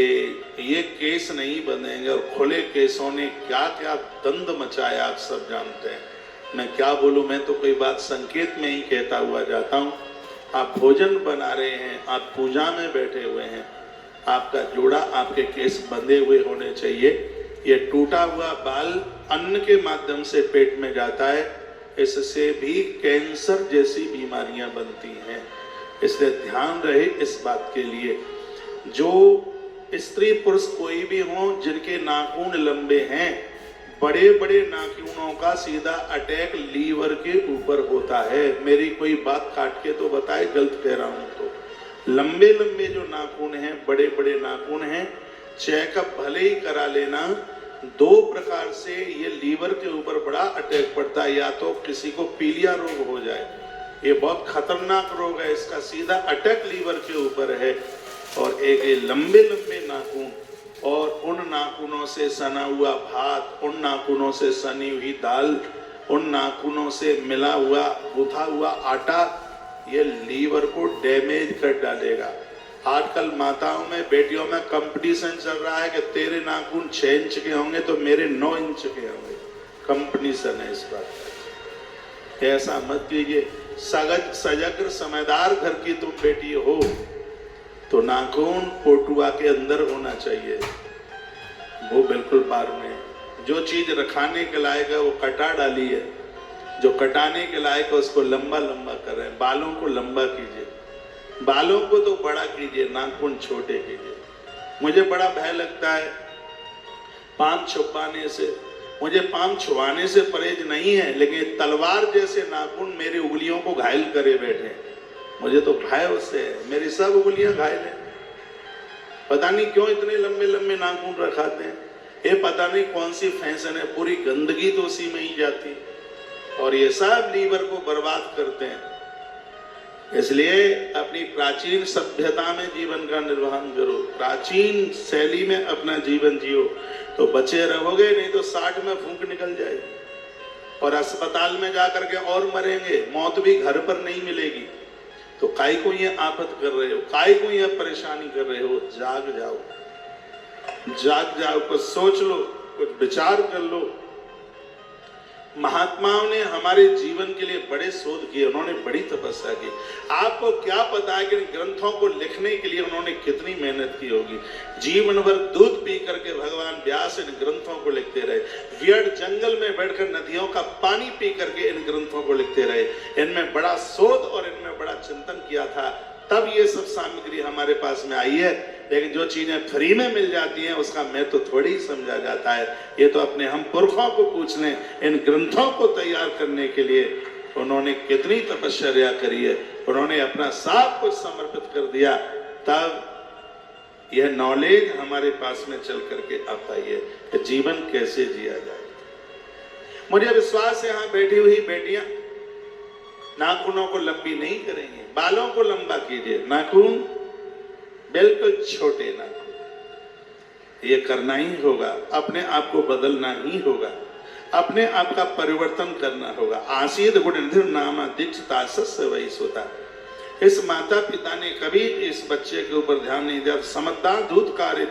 Speaker 1: ये केस नहीं बंधेंगे, और खुले केसों ने क्या क्या दंड मचाया आप सब जानते हैं। मैं क्या बोलूं, मैं तो कोई बात संकेत में ही कहता हुआ जाता हूं। आप भोजन बना रहे हैं, आप पूजा में बैठे हुए हैं, आपका जोड़ा, आपके केस बंधे हुए होने चाहिए। ये टूटा हुआ बाल अन्न के माध्यम से पेट में जाता है, इससे भी कैंसर जैसी बीमारियां बनती हैं। इसलिए ध्यान रहे इस बात के लिए। जो स्त्री पुरुष कोई भी हो जिनके नाखून लंबे हैं, बड़े बड़े नाखूनों का सीधा अटैक लीवर के ऊपर होता है। मेरी कोई बात काट के तो बताए, गलत कह रहा हूं तो। लंबे लंबे जो नाखून हैं, बड़े बड़े नाखून हैं, चेकअप भले ही करा लेना। दो प्रकार से ये लीवर के ऊपर बड़ा अटैक पड़ता है। या तो किसी को पीलिया रोग हो जाए, ये बहुत खतरनाक रोग है, इसका सीधा अटैक लीवर के ऊपर है। और एक ये लंबे लंबे नाखून, और उन नाखूनों से सना हुआ भात, उन नाखूनों से सनी हुई दाल, उन नाखूनों से मिला हुआ गूथा हुआ आटा, ये लीवर को डैमेज कर डालेगा। आजकल माताओं में, बेटियों में कंपटीशन चल रहा है कि तेरे नाखून 6 इंच के होंगे तो मेरे 9 इंच के होंगे। कंपटीशन है इस बात का। ऐसा मत कीजिए। सजग समझदार घर की तुम बेटी हो तो नाखून पोटुआ के अंदर होना चाहिए, वो बिल्कुल बाहर में। जो चीज रखाने के लायक है वो कटा डाली है, जो कटाने के लायक है उसको लंबा लंबा कर रहे हैं। बालों को लंबा कीजिए, बालों को तो बड़ा कीजिए, नाखून छोटे कीजिए। मुझे बड़ा भय लगता है पान छुपाने से। मुझे पान छुपाने से परहेज नहीं है, लेकिन तलवार जैसे नाखून मेरी उंगलियों को घायल करे बैठे, मुझे तो भय उससे है। मेरी सब उंगलियां घायल हैं, पता नहीं क्यों इतने लंबे लंबे नाखून रखाते हैं। ये पता नहीं कौन सी फैशन है, पूरी गंदगी तो उसी में ही जाती है, और ये सब लीवर को बर्बाद करते हैं। इसलिए अपनी प्राचीन सभ्यता में जीवन का निर्वहन करो, प्राचीन शैली में अपना जीवन जियो, तो बचे रहोगे। नहीं तो 60 में फूंक निकल जाएगी और अस्पताल में जाकर के और मरेंगे। मौत भी घर पर नहीं मिलेगी। तो काय को ये आफत कर रहे हो, काय को ये परेशानी कर रहे हो? जाग जाओ, जाग जाओ, कुछ सोच लो, कुछ विचार कर लो। महात्माओं ने हमारे जीवन के लिए बड़े शोध किए, उन्होंने बड़ी तपस्या की। आपको क्या पता है कि ग्रंथों को लिखने के लिए उन्होंने कितनी मेहनत की होगी। जीवन भर दूध पी करके भगवान व्यास इन ग्रंथों को लिखते रहे। वियड जंगल में बैठकर नदियों का पानी पी करके इन ग्रंथों को लिखते रहे। इनमें बड़ा शोध और इनमें बड़ा चिंतन किया था, तब ये सब सामग्री हमारे पास में आई है। लेकिन जो चीजें फ्री में मिल जाती हैं उसका मैं तो थोड़ी ही समझा जाता है। ये तो अपने हम पुरखों को पूछ लें, इन ग्रंथों को तैयार करने के लिए उन्होंने कितनी तपश्चर्या करी है, उन्होंने अपना सब कुछ समर्पित कर दिया, तब यह नॉलेज हमारे पास में चल करके आ पाई है कि जीवन कैसे जिया जाए। मुझे विश्वास है यहाँ बैठी हुई बेटियां नाखूनों को लंबी नहीं करेंगे, बालों को लंबा कीजिए, नाखून बिल्कुल छोटे नाखून। ये करना ही होगा, अपने आप को बदलना ही होगा, अपने आप का परिवर्तन करना होगा। आसीद गुणनिधि नाम दीक्षिता सस्य वही सोता। इस माता पिता ने कभी इस बच्चे के ऊपर ध्यान नहीं दिया। समझदार दूध कार्य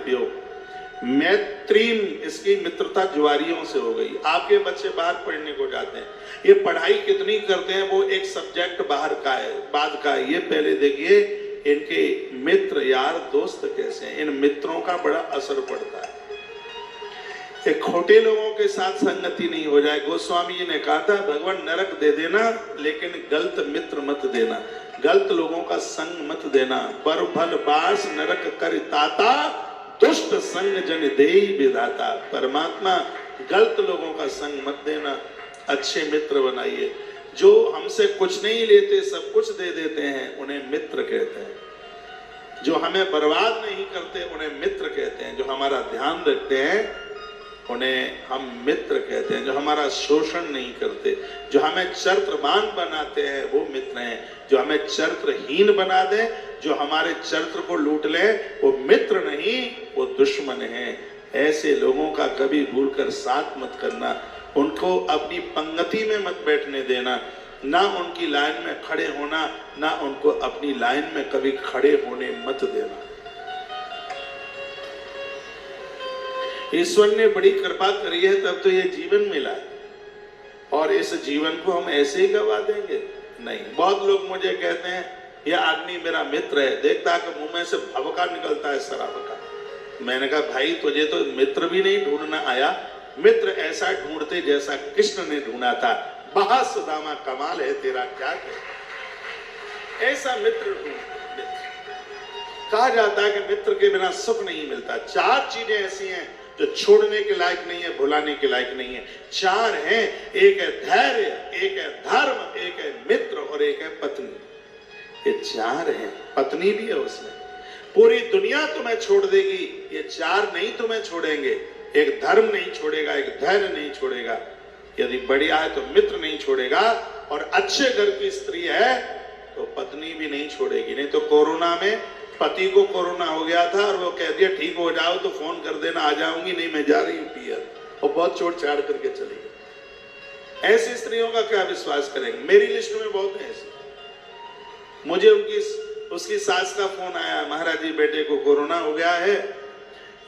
Speaker 1: मैत्रीम, इसकी मित्रता जुआरियों से हो गई। आपके बच्चे बाहर पढ़ने को जाते हैं, ये पढ़ाई कितनी करते हैं, वो एक सब्जेक्ट बाहर का है, बाद का है। ये पहले देखिए इनके मित्र यार दोस्त कैसे हैं, इन मित्रों का बड़ा असर पड़ता है। एक खोटे लोगों के साथ संगति नहीं हो जाए। गोस्वामी जी ने कहा था भगवान नरक दे देना लेकिन गलत मित्र मत देना, गलत लोगों का संग मत देना। पर भल बास नरक कर ताता, दुष्ट संग जन देई विधाता। परमात्मा गलत लोगों का संग मत देना, अच्छे मित्र बनाइए। जो हमसे कुछ नहीं लेते सब कुछ दे देते हैं उन्हें मित्र कहते हैं। जो हमें बर्बाद नहीं करते उन्हें मित्र कहते हैं। जो हमारा ध्यान रखते हैं उन्हें हम मित्र कहते हैं। जो हमारा शोषण नहीं करते, जो हमें चरित्रवान बनाते हैं वो मित्र हैं। जो हमें चरित्रहीन बना दें, जो हमारे चरित्र को लूट ले, वो मित्र नहीं, वो दुश्मन हैं। ऐसे लोगों का कभी भूलकर साथ मत करना, उनको अपनी पंगति में मत बैठने देना, ना उनकी लाइन में खड़े होना, ना उनको अपनी लाइन में कभी खड़े होने मत देना। ईश्वर ने बड़ी कृपा करी है तब तो ये जीवन मिला है, और इस जीवन को हम ऐसे ही गवा देंगे? नहीं। बहुत लोग मुझे कहते हैं यह आदमी मेरा मित्र है। देखता है कि मुंह में से भवका निकलता है शराब का। मैंने कहा भाई तुझे तो मित्र भी नहीं ढूंढना आया, मित्र ऐसा ढूंढते जैसा कृष्ण ने ढूंढा था। बहा सुदामा कमाल है तेरा, क्या है ऐसा मित्र ढूंढ। कहा जाता है कि मित्र के बिना सुख नहीं मिलता। चार चीजें ऐसी हैं जो छोड़ने के लायक नहीं है, भुलाने के लायक नहीं है। चार हैं, एक है धैर्य, एक है धर्म, एक है मित्र और एक है पत्नी। ये चार हैं, पत्नी भी है उसमें। पूरी दुनिया तुम्हें छोड़ देगी, ये चार नहीं तुम्हें छोड़ेंगे। एक धर्म नहीं छोड़ेगा, एक धैर्य नहीं छोड़ेगा, यदि बढ़िया है तो मित्र नहीं छोड़ेगा, और अच्छे घर की स्त्री है तो पत्नी भी नहीं छोड़ेगी। नहीं तो कोरोना में पति को कोरोना हो गया था और वो कह दिया ठीक हो जाओ तो फोन कर देना, आ जाऊंगी, नहीं मैं जा रही हूँ पियर, और बहुत छोड़ छाड़ करके चली गई। ऐसी स्त्रियों का क्या विश्वास करेंगे? मेरी लिस्ट में बहुत है ऐसी। मुझे उसकी सास का फोन आया, महाराज जी बेटे को कोरोना हो गया है,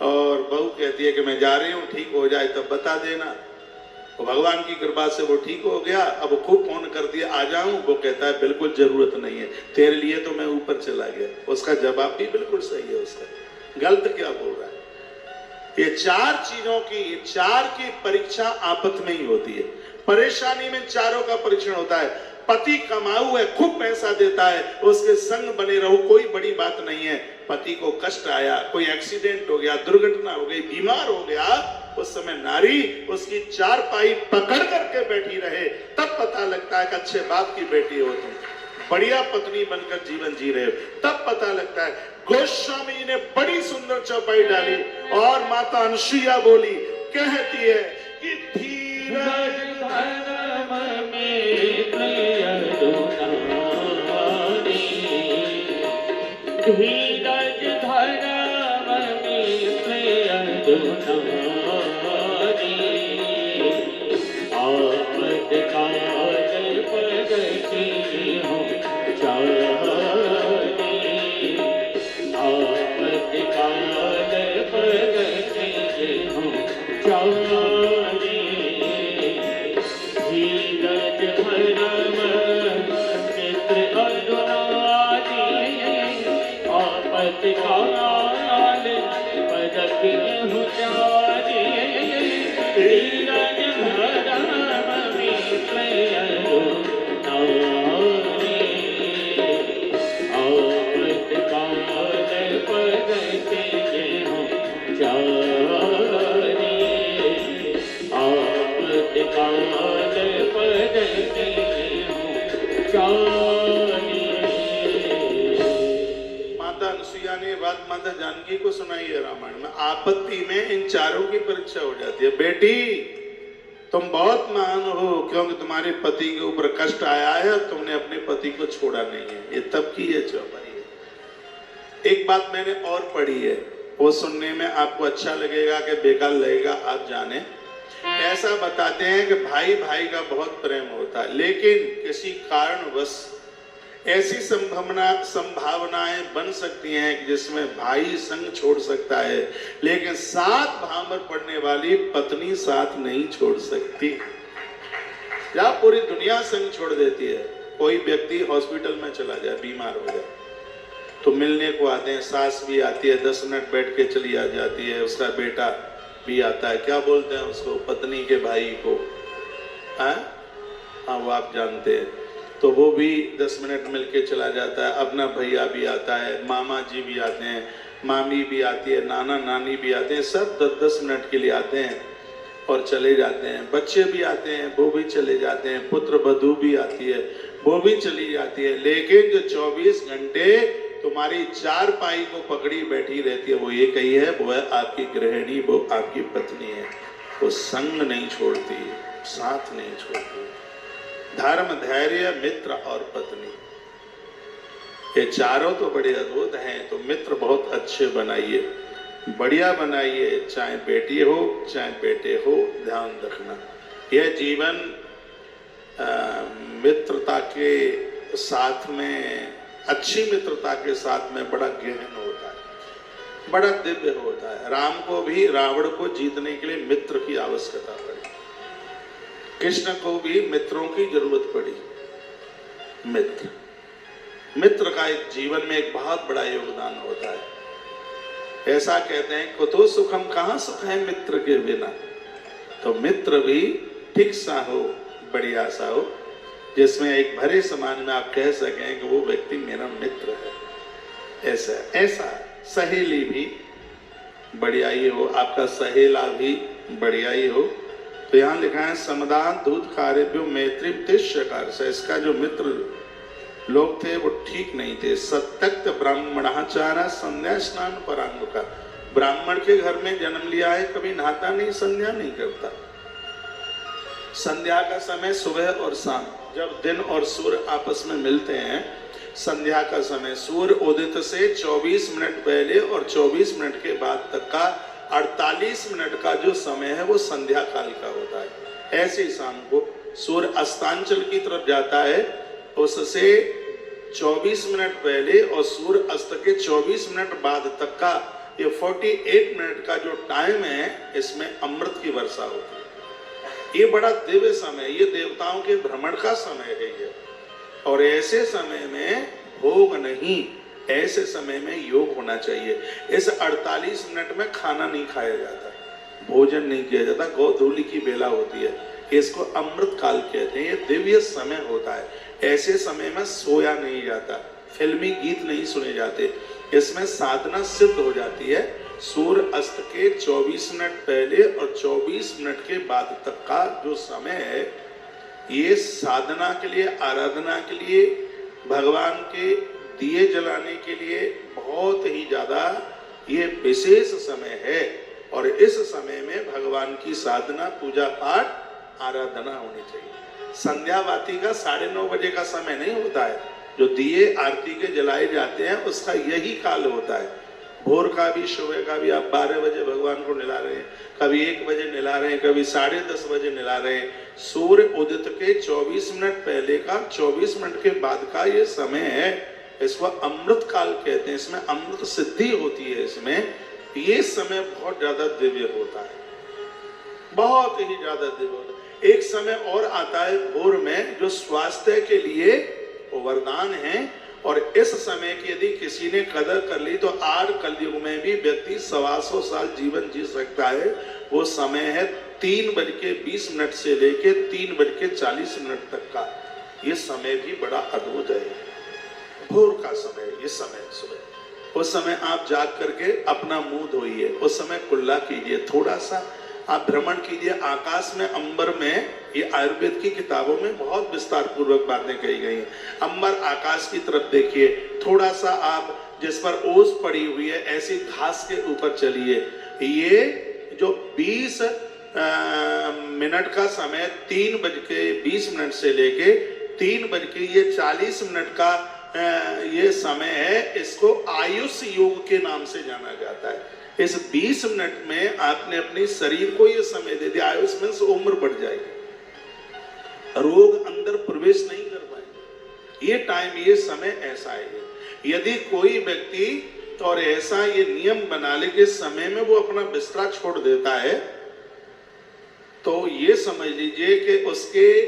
Speaker 1: और बहू कहती है कि मैं जा रही हूँ, ठीक हो जाए तब बता देना। तो भगवान की कृपा से वो ठीक हो गया। अब खूब फोन कर दिया आ जाऊं, वो कहता है बिल्कुल जरूरत नहीं है, तेरे लिए तो मैं ऊपर चला गया। उसका जवाब भी बिल्कुल सही है, उसका गलत क्या बोल रहा है। ये चार चीजों की, ये चार की परीक्षा आपस में ही होती है। परेशानी में चारों का परीक्षण होता है। पति कमाऊ है, खूब पैसा देता है, उसके संग बने रहो, कोई बड़ी बात नहीं है। पति को कष्ट आया, कोई एक्सीडेंट हो गया, दुर्घटना हो गई, बीमार हो गया, उस समय नारी उसकी चारपाई पकड़ करके बैठी रहे, तब पता लगता है कि अच्छे बाप की बेटी हो तुम, बढ़िया पत्नी बनकर जीवन जी रहे हो, तब पता लगता है। गोस्वामी जी ने बड़ी सुंदर चौपाई डाली, और माता अनुसुईया बोली, कहती है कि धीरज
Speaker 2: धर्म में प्रिय दुनारी, धीरज धर्म में प्रिय दुनारी, आपद काल पगती हो चारी, आपद काल पगती हो चारी, धीरज धर्म मित्र अनुरागी, आपद काल पगती हो चारी, धीरज धर्म मित्र अनुरागी, आपद काल पगती हो चारी, आपद काल पगती हो चारी।
Speaker 1: माता अनुसुईया ने बात माता जानकी को सुनाई है रामायण में। आपत्ति में इन चारों की परीक्षा हो जाती है। बेटी तुम बहुत महान हो, क्योंकि तुम्हारे पति के ऊपर कष्ट आया है और तुमने अपने पति को छोड़ा नहीं है। ये तब की ये चौपाई है। एक बात मैंने और पढ़ी है, वो सुनने में आपको अच्छा लगेगा कि बेकार लगेगा आप जाने। ऐसा बताते हैं कि भाई भाई का बहुत प्रेम होता है, लेकिन किसी कारणवश ऐसी संभावनाएं बन सकती हैं कि जिसमें भाई संग छोड़ सकता है, लेकिन साथ भांबर पड़ने वाली पत्नी साथ नहीं छोड़ सकती। या पूरी दुनिया संग छोड़ देती है। कोई व्यक्ति हॉस्पिटल में चला जाए, बीमार हो जाए, तो मिलने को आते हैं, सास भी आती है, 10 मिनट बैठ के चली आ जाती है, उसका बेटा भी आता है, क्या बोलते हैं उसको, पत्नी के भाई को, हाँ वो आप जानते हैं, तो वो भी 10 मिनट मिलके चला जाता है। अपना भैया भी आता है, मामा जी भी आते हैं, मामी भी आती है, नाना नानी भी आते हैं, सब 10-10 मिनट के लिए आते हैं और चले जाते हैं। बच्चे भी आते हैं, वो भी चले जाते हैं, पुत्र वधू भी आती है, वो भी चली जाती है। लेकिन जो 24 घंटे तुम्हारी चारपाई को पकड़ी बैठी रहती है, वो ये कही है, वो है आपकी गृहिणी, वो आपकी पत्नी है। वो संग नहीं छोड़ती, साथ नहीं छोड़ती। धर्म, धैर्य, मित्र और पत्नी, ये चारों तो बड़े अद्भुत हैं। तो मित्र बहुत अच्छे बनाइए, बढ़िया बनाइए, चाहे बेटी हो चाहे बेटे हो, ध्यान रखना। यह जीवन मित्रता के साथ में, अच्छी मित्रता के साथ में बड़ा गहन होता है, बड़ा दिव्य होता है। राम को भी रावण को जीतने के लिए मित्र की आवश्यकता पड़ी, कृष्ण को भी मित्रों की जरूरत पड़ी। मित्र मित्र का एक जीवन में एक बहुत बड़ा योगदान होता है। ऐसा कहते हैं कुतो सुखम, कहाँ सुख है मित्र के बिना। तो मित्र भी ठीक सा हो, बढ़िया सा हो, जिसमें एक भरे समान में आप कह सकें कि वो व्यक्ति मेरा मित्र है। ऐसा सहेली भी बढ़िया ही हो, आपका सहेला भी बढ़िया ही हो। तो यहाँ लिखा है समदान दूध कार्य मैत्री तिष्यकार से, इसका जो मित्र लोग थे वो ठीक नहीं थे। सत्यक्त ब्राह्मणाचारा संध्या स्नान परांगुका, ब्राह्मण के घर में जन्म लिया है, कभी नहाता नहीं, संध्या नहीं करता। संध्या का समय सुबह और शाम, जब दिन और सूर्य आपस में मिलते हैं, संध्या का समय सूर्य उदित से 24 मिनट पहले और 24 मिनट के बाद तक का 48 मिनट का जो समय है वो संध्या काल का होता है। ऐसे ही शाम को सूर्य अस्तांचल की तरफ जाता है, उससे 24 मिनट पहले और सूर्य अस्त के 24 मिनट बाद तक का ये 48 मिनट का जो टाइम है, इसमें अमृत की वर्षा होती है। ये बड़ा दिव्य समय, ये देवताओं के भ्रमण का समय है ये। और ऐसे समय में भोग नहीं, ऐसे समय में योग होना चाहिए। इस 48 मिनट में खाना नहीं खाया जाता, भोजन नहीं किया जाता, गोधूली की बेला होती है, इसको अमृत काल कहते हैं। ये दिव्य समय होता है। ऐसे समय में सोया नहीं जाता, फिल्मी गीत नहीं सुने जाते, इसमें साधना सिद्ध हो जाती है। सूर्य अस्त के 24 मिनट पहले और 24 मिनट के बाद तक का जो समय है, ये साधना के लिए, आराधना के लिए, भगवान के दिए जलाने के लिए बहुत ही ज्यादा ये विशेष समय है। और इस समय में भगवान की साधना, पूजा पाठ, आराधना होनी चाहिए। संध्या बाती का 9:30 बजे का समय नहीं होता है, जो दिए आरती के जलाए जाते हैं उसका यही काल होता है। भोर का भी, सुबह का भी आप 12 बजे भगवान को निला रहे हैं, कभी 1 बजे निला रहे हैं, कभी 10:30 बजे निला रहे हैं। सूर्य उदित के 24 मिनट पहले का, 24 मिनट के बाद का ये समय है, इसको अमृत काल कहते हैं। इसमें अमृत सिद्धि होती है। इसमें ये समय बहुत ज्यादा दिव्य होता है, बहुत ही ज्यादा दिव्य होता है। एक समय और आता है भोर में, जो स्वास्थ्य के लिए वरदान है। और इस समय की यदि किसी ने कदर कर ली तो आज कलयुग में भी व्यक्ति 125 साल जीवन जी सकता है। वो समय है 3:20 से लेके 3:40 तक का। ये समय भी बड़ा अद्भुत है, भोर का समय। ये समय सुबह, उस समय आप जाग करके अपना मुंह धोइए, उस समय कुल्ला कीजिए, थोड़ा सा आप भ्रमण कीजिए आकाश में, अंबर में। ये आयुर्वेद की किताबों में बहुत विस्तार पूर्वक बातें कही गई हैं। अंबर, आकाश की तरफ देखिए, थोड़ा सा आप जिस पर ओस पड़ी हुई है ऐसी घास के ऊपर चलिए। ये जो 20 मिनट का समय 3:20 से लेके 3:40 का ये समय है, इसको आयुष योग के नाम से जाना जाता है। इस 20 मिनट में आपने अपने शरीर को ये समय दे दिया। आयुष में से उम्र बढ़ जाएगी, रोग अंदर प्रवेश नहीं कर पाएंगे। ये टाइम, ये समय ऐसा है। यदि कोई व्यक्ति और ऐसा ये नियम बना ले कि समय में वो अपना बिस्तरा छोड़ देता है, तो ये समझ लीजिए कि उसके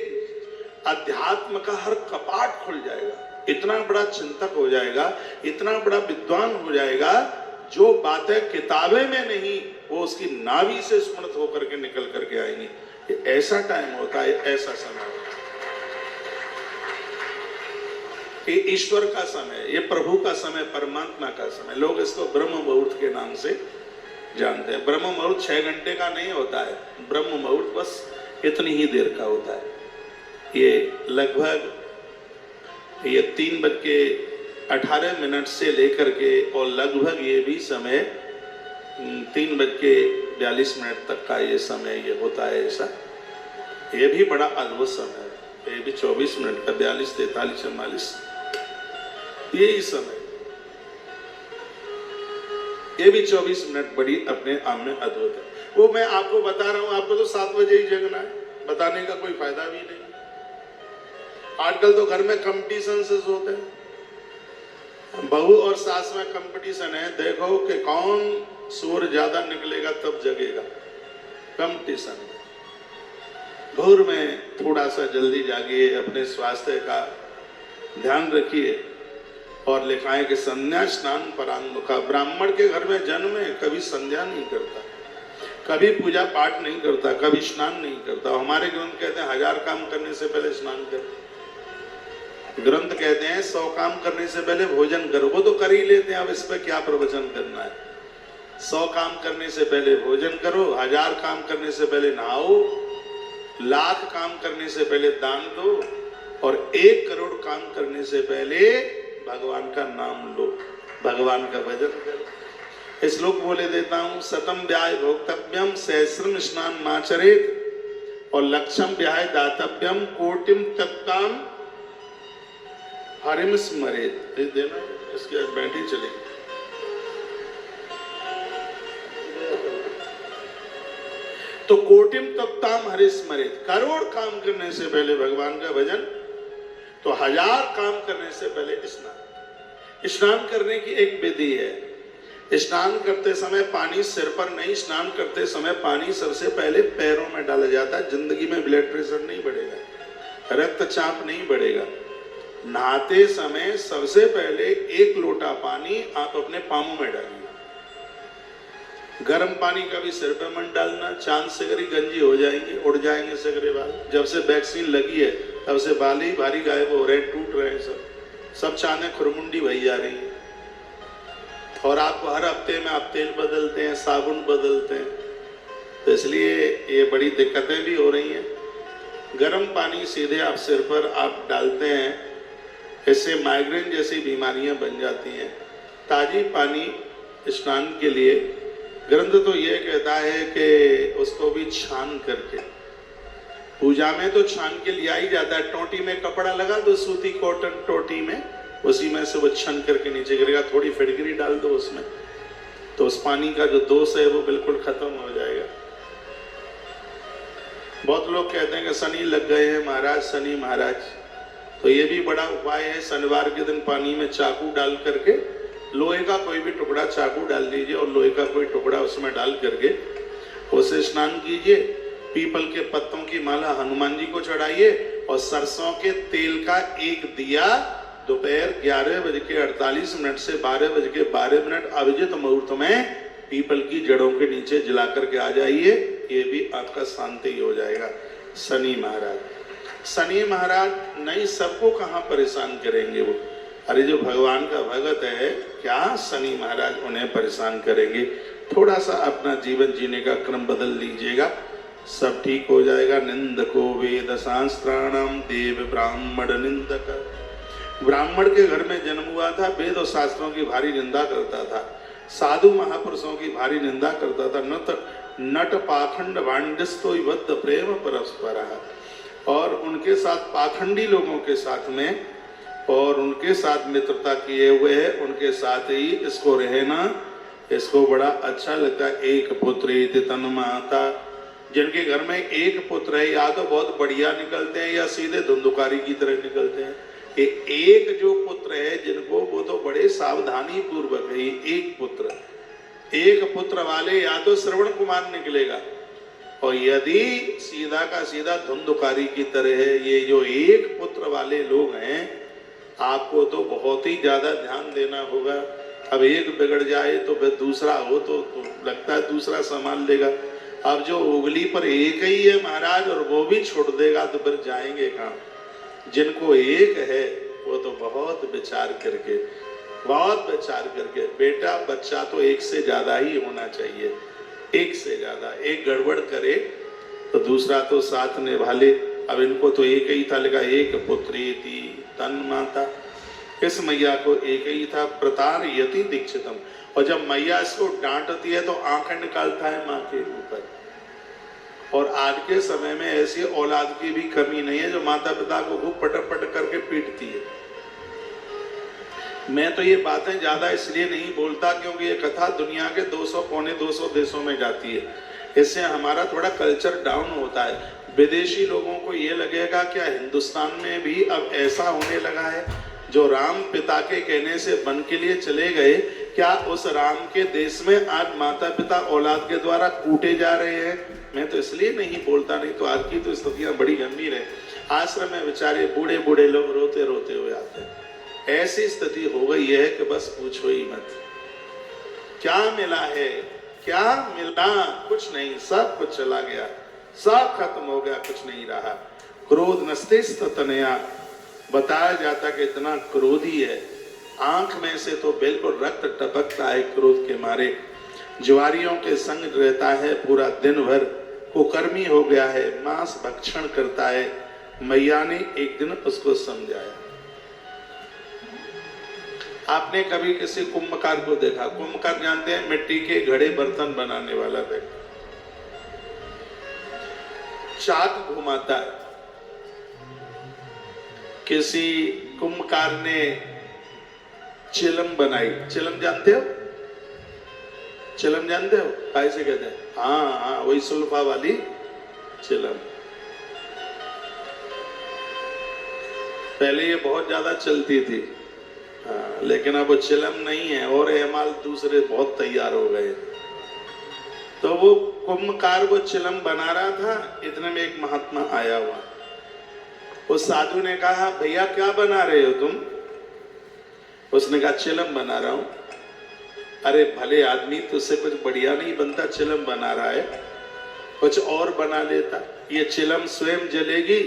Speaker 1: अध्यात्म का हर कपाट खुल जाएगा। इतना बड़ा चिंतक हो जाएगा, इतना बड़ा विद्वान हो जाएगा, जो बातें किताबें में नहीं वो उसकी नाभि से स्मृत होकर के निकल करके आएंगी। ये ऐसा टाइम होता है, ऐसा समय होता है। ये ईश्वर का समय, ये प्रभु का समय, परमात्मा का समय। लोग इसको ब्रह्म मुहूर्त के नाम से जानते हैं। ब्रह्म मुहूर्त 6 घंटे का नहीं होता है, ब्रह्म मुहूर्त बस इतनी ही देर का होता है। ये लगभग 3:18 से लेकर के और लगभग ये भी समय 3:42 तक का ये समय ये होता है। ऐसा ये भी बड़ा अद्भुत समय है। ये भी 24 मिनट का, 42, 43, 44 यही समय। ये भी 24 मिनट बड़ी अपने आप में अद्भुत है। वो मैं आपको बता रहा हूं, आपको तो 7 बजे ही जगना है, बताने का कोई फायदा भी नहीं। आजकल तो घर में कंपटीशन से होते हैं, बहू और सास में कंपटीशन है, देखो कि कौन सूर्य ज्यादा निकलेगा तब जगेगा। कंपटीशन। भोर में थोड़ा सा जल्दी जागिए, अपने स्वास्थ्य का ध्यान रखिए। और लिखा है कि संध्या स्नान परांगमुखा। ब्राह्मण के घर में जन्म है, कभी संध्या नहीं करता, कभी पूजा पाठ नहीं करता, कभी स्नान नहीं करता। हमारे ग्रंथ कहते हैं 1000 काम करने से पहले स्नान कर। ग्रंथ कहते हैं 100 काम करने से पहले भोजन करो। वो तो कर ही लेते हैं, अब इस पर क्या प्रवचन करना है। 100 काम करने से पहले भोजन करो, 1000 काम करने से पहले नहाओ, 1,00,000 काम करने से पहले दान दो, और 1 करोड़ काम करने से पहले भगवान का नाम लो, भगवान का भजन करो। श्लोक बोले देता हूं। शतम व्याय भोक्तव्यम सहस्रम स्नान माचरेत, और लक्षम व्याय दातव्यम कोटिम तत्ताम हरिम स्मरेत। ये देना, इसके बाद बैठी चलेगी। तो कोटिम तत्ताम हरि स्मरेत, करोड़ काम करने से पहले भगवान का भजन, तो 1000 काम करने से पहले स्नान। स्नान करने की एक विधि है। स्नान करते समय पानी सिर पर नहीं, स्नान करते समय पानी सबसे पहले पैरों में डाला जाता है। जिंदगी में ब्लड प्रेशर नहीं बढ़ेगा, रक्तचाप नहीं बढ़ेगा। नहाते समय सबसे पहले 1 लोटा पानी आप अपने पांवों में डालिए। गर्म पानी कभी सिर पे मत डालना, चांद सिगरी गंजी हो जाएंगे, उड़ जाएंगे सिगरे बाल। जब से वैक्सीन लगी है तब से बाल ही भारी गायब हो रहे हैं, टूट रहे हैं, सब चांदें खुरमुंडी भई जा रही है। और आप हर हफ्ते में आप तेल बदलते हैं, साबुन बदलते हैं, तो इसलिए ये बड़ी दिक्कतें भी हो रही हैं। गर्म पानी सीधे आप सिर पर आप डालते हैं, इससे माइग्रेन जैसी बीमारियां बन जाती हैं। ताजी पानी स्नान के लिए ग्रंथ तो ये कहता है कि उसको भी छान करके, पूजा में तो छान के लिया ही जाता है। टोटी में कपड़ा लगा दो, सूती कॉटन टोटी में, उसी में से वो छन करके नीचे गिरेगा। थोड़ी फिटकरी डाल दो उसमें, तो उस पानी का जो दोष है वो बिल्कुल खत्म हो जाएगा। बहुत लोग कहते हैं कि शनि लग गए हैं महाराज, शनि महाराज, तो ये भी बड़ा उपाय है। शनिवार के दिन पानी में चाकू डाल करके, लोहे का कोई भी टुकड़ा चाकू डाल लीजिए और लोहे का कोई टुकड़ा उसमें डाल करके उसे स्नान कीजिए। पीपल के पत्तों की माला हनुमान जी को चढ़ाइए, और सरसों के तेल का 1 दिया दोपहर 11:48 से 12:12 अभिजित मुहूर्त में पीपल की जड़ों के नीचे जला करके आ जाइए। ये भी आपका शांति हो जाएगा। शनि महाराज नहीं, सबको कहाँ परेशान करेंगे वो। अरे जो भगवान का भगत है, क्या शनि महाराज उन्हें परेशान करेंगे। थोड़ा सा अपना जीवन जीने का क्रम बदल लीजिएगा, सब ठीक हो जाएगा। निंदको वेद शास्त्राणाम देव ब्राह्मण निंदक। ब्राह्मण के घर में जन्म हुआ था, वेद और शास्त्रों की भारी निंदा करता था, साधु महापुरुषों की भारी निंदा करता था। नट पाखंड भांडस्तो बद्ध प्रेम परस्पर, और उनके साथ पाखंडी लोगों के साथ में और उनके साथ मित्रता किए हुए है, उनके साथ ही इसको रहना इसको बड़ा अच्छा लगता है। एक पुत्री तन माता, जिनके घर में एक पुत्र है, या तो बहुत बढ़िया निकलते हैं या सीधे धुंधुकारी की तरह निकलते हैं। एक जो पुत्र है जिनको, वो तो बड़े सावधानी पूर्वक है। एक पुत्र वाले या तो श्रवण कुमार निकलेगा, और यदि सीधा का सीधा धुंधुकारी की तरह है। ये जो एक पुत्र वाले लोग हैं, आपको तो बहुत ही ज्यादा ध्यान देना होगा। अब एक बिगड़ जाए तो फिर दूसरा हो तो लगता है दूसरा संभाल लेगा। अब जो उंगली पर एक ही है महाराज, और वो भी छोड़ देगा तो फिर जाएंगे कहाँ। जिनको एक है वो तो बहुत विचार करके बेटा बच्चा तो एक से ज्यादा ही होना चाहिए, एक से ज्यादा। एक गड़बड़ करे तो दूसरा तो साथ निभा ले। अब इनको तो एक ही था, लिखा एक पुत्री थी तन माता। इस मैया को एक ही था, प्रतार यति दीक्षितम। और जब मैया इसको डांटती है तो आंखें निकालता है माँ के ऊपर। और आज के समय में ऐसी औलाद की भी कमी नहीं है जो माता पिता को खूब पटक पटक करके पीटती है। मैं तो ये बातें ज्यादा इसलिए नहीं बोलता क्योंकि ये कथा दुनिया के 200 पौने 200 देशों में जाती है। इससे हमारा थोड़ा कल्चर डाउन होता है। विदेशी लोगों को ये लगेगा क्या हिंदुस्तान में भी अब ऐसा होने लगा है। जो राम पिता के कहने से वन के लिए चले गए, क्या उस राम के देश में आज माता पिता औलाद के द्वारा कूटे जा रहे हैं। मैं तो इसलिए नहीं बोलता, नहीं तो आज की तो स्थितियां बड़ी गंभीर है। आश्रम में बेचारे बूढ़े बूढ़े लोग रोते रोते हुए आते हैं। ऐसी स्थिति हो गई है कि बस पूछो ही मत। क्या मिला है, क्या मिला? कुछ नहीं, सब कुछ चला गया, सब खत्म हो गया, कुछ नहीं रहा। क्रोध नस्तिस्तनया, बताया जाता कि इतना क्रोधी है, आंख में से तो बिल्कुल रक्त टपकता है क्रोध के मारे। जुआरियों के संग रहता है पूरा दिन भर, कुकर्मी हो गया है, मांस भक्षण करता है। मैया ने एक दिन उसको समझाया। आपने कभी किसी कुंभकार को देखा? कुंभकार जानते हैं, मिट्टी के घड़े बर्तन बनाने वाला व्यक्ति। चाक घुमाता है। किसी कुंभकार ने चिलम बनाई। चिलम जानते हो? चिलम जानते हो? कैसे कहते हैं? हाँ हाँ, वही सुल्फा वाली चिलम। पहले ये बहुत ज्यादा चलती थी, हाँ, लेकिन अब वो चिलम नहीं है और एमाल दूसरे बहुत तैयार हो गए। तो वो कुंभकार वो चिलम बना रहा था, इतने में एक महात्मा आया हुआ। उस साधु ने कहा, भैया क्या बना रहे हो तुम? उसने कहा, चिलम बना रहा हूं। अरे भले आदमी, तुझसे कुछ बढ़िया नहीं बनता, चिलम बना रहा है, कुछ और बना लेता। ये चिलम स्वयं जलेगी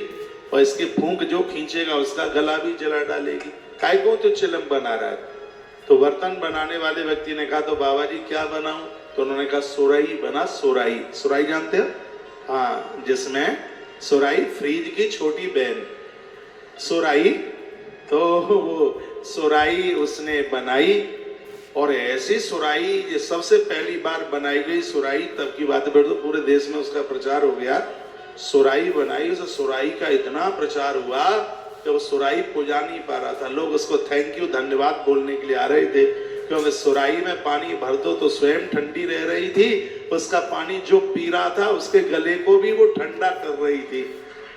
Speaker 1: और इसकी फूंक जो खींचेगा उसका गला भी जला डालेगी। काय को तो चिलम बना रहा है? तो बर्तन बनाने वाले व्यक्ति ने कहा, तो बाबा जी क्या बनाऊं? तो उन्होंने कहा, सुराही बना। सुराही, सुराही जानते हो? हाँ, जिसमें सुराही फ्रीज की छोटी बहन सुराही। तो वो सुराही उसने बनाई, और ऐसी सुराही ये सबसे पहली बार बनाई गई सुराही, तब की बात है, तो पूरे देश में उसका प्रचार हो गया। सुराही बनाई, उस सुराही का इतना प्रचार हुआ कि वो सुराही पुजा नहीं पा रहा था। लोग उसको थैंक यू, धन्यवाद बोलने के लिए आ रहे थे, क्योंकि सुराही में पानी भर दो तो स्वयं ठंडी रह रही थी, उसका पानी जो पी रहा था उसके गले को भी वो ठंडा कर रही थी।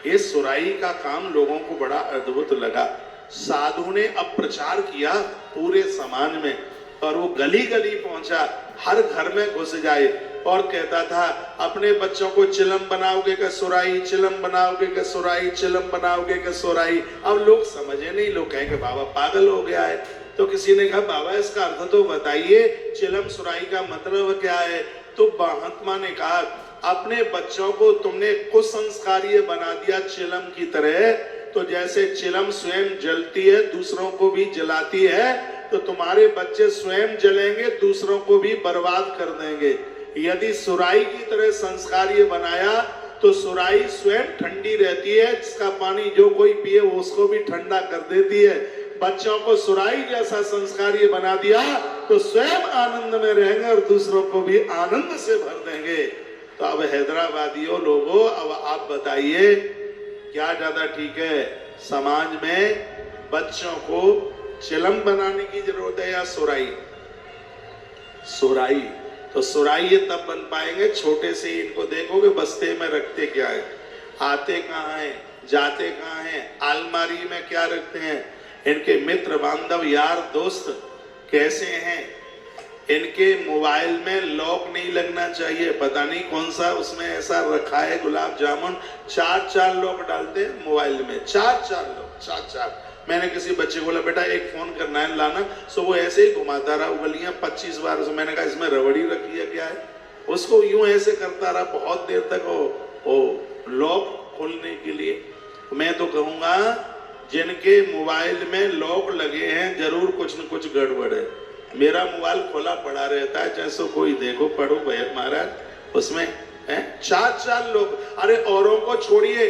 Speaker 1: ये सुराही का काम लोगों को बड़ा अद्भुत लगा। साधु ने अब प्रचार किया पूरे समाज में, और वो गली गली पहुंचा, हर घर में घुस जाए और कहता था, अपने बच्चों को चिलम बनाओगे क्या सुराही, चिलम बनाओगे क्या सुराही, चिलम बनाओगे क्या सुराही। अब लोग समझे नहीं, लोग कहेंगे बाबा पागल हो गया है। तो किसी ने कहा, बाबा इसका अर्थ तो बताइए, चिलम सुराही का मतलब क्या है? तो महात्मा ने कहा, अपने बच्चों को तुमने कुसंस्कारीय बना दिया चिलम की तरह। तो जैसे चिलम स्वयं जलती है, दूसरों को भी जलाती है, तो तुम्हारे बच्चे स्वयं जलेंगे, दूसरों को भी बर्बाद कर देंगे। यदि सुराही की तरह संस्कारीय बनाया तो सुराही स्वयं ठंडी रहती है, जिसका पानी जो कोई पिए वो उसको भी ठंडा कर देती है। बच्चों को सुराही जैसा संस्कारीय बना दिया तो स्वयं आनंद में रहेंगे और दूसरों को भी आनंद से भर देंगे। तो अब हैदराबादियों लोगों, अब आप बताइए क्या ज्यादा ठीक है? समाज में बच्चों को चिलम बनाने की जरूरत है या सुराही? सुराही। तो सुराही ये तब बन पाएंगे, छोटे से इनको देखोगे बस्ते में रखते क्या है, आते कहाँ हैं, जाते कहाँ हैं, अलमारी में क्या रखते हैं, इनके मित्र बांधव यार दोस्त कैसे हैं, इनके मोबाइल में लॉक नहीं लगना चाहिए, पता नहीं कौन सा उसमें ऐसा रखा है गुलाब जामुन, 4 लॉक डालते हैं मोबाइल में, 4 लॉक, 4। मैंने किसी बच्चे को बोला, बेटा एक फोन करना है लाना, सो वो ऐसे ही घुमाता रहा उंगलियां 25 बार। उसमें मैंने कहा, इसमें रबड़ी रखी है क्या है? उसको यूं ऐसे करता रहा बहुत देर तक, वो लॉक खोलने के लिए। मैं तो कहूंगा जिनके मोबाइल में लॉक लगे हैं जरूर कुछ न कुछ गड़बड़ है। मेरा मोबाइल खुला पड़ा रहता है, जैसे कोई देखो पढ़ो भैया महाराज, उसमें 4 लोग। अरे औरों को छोड़िए,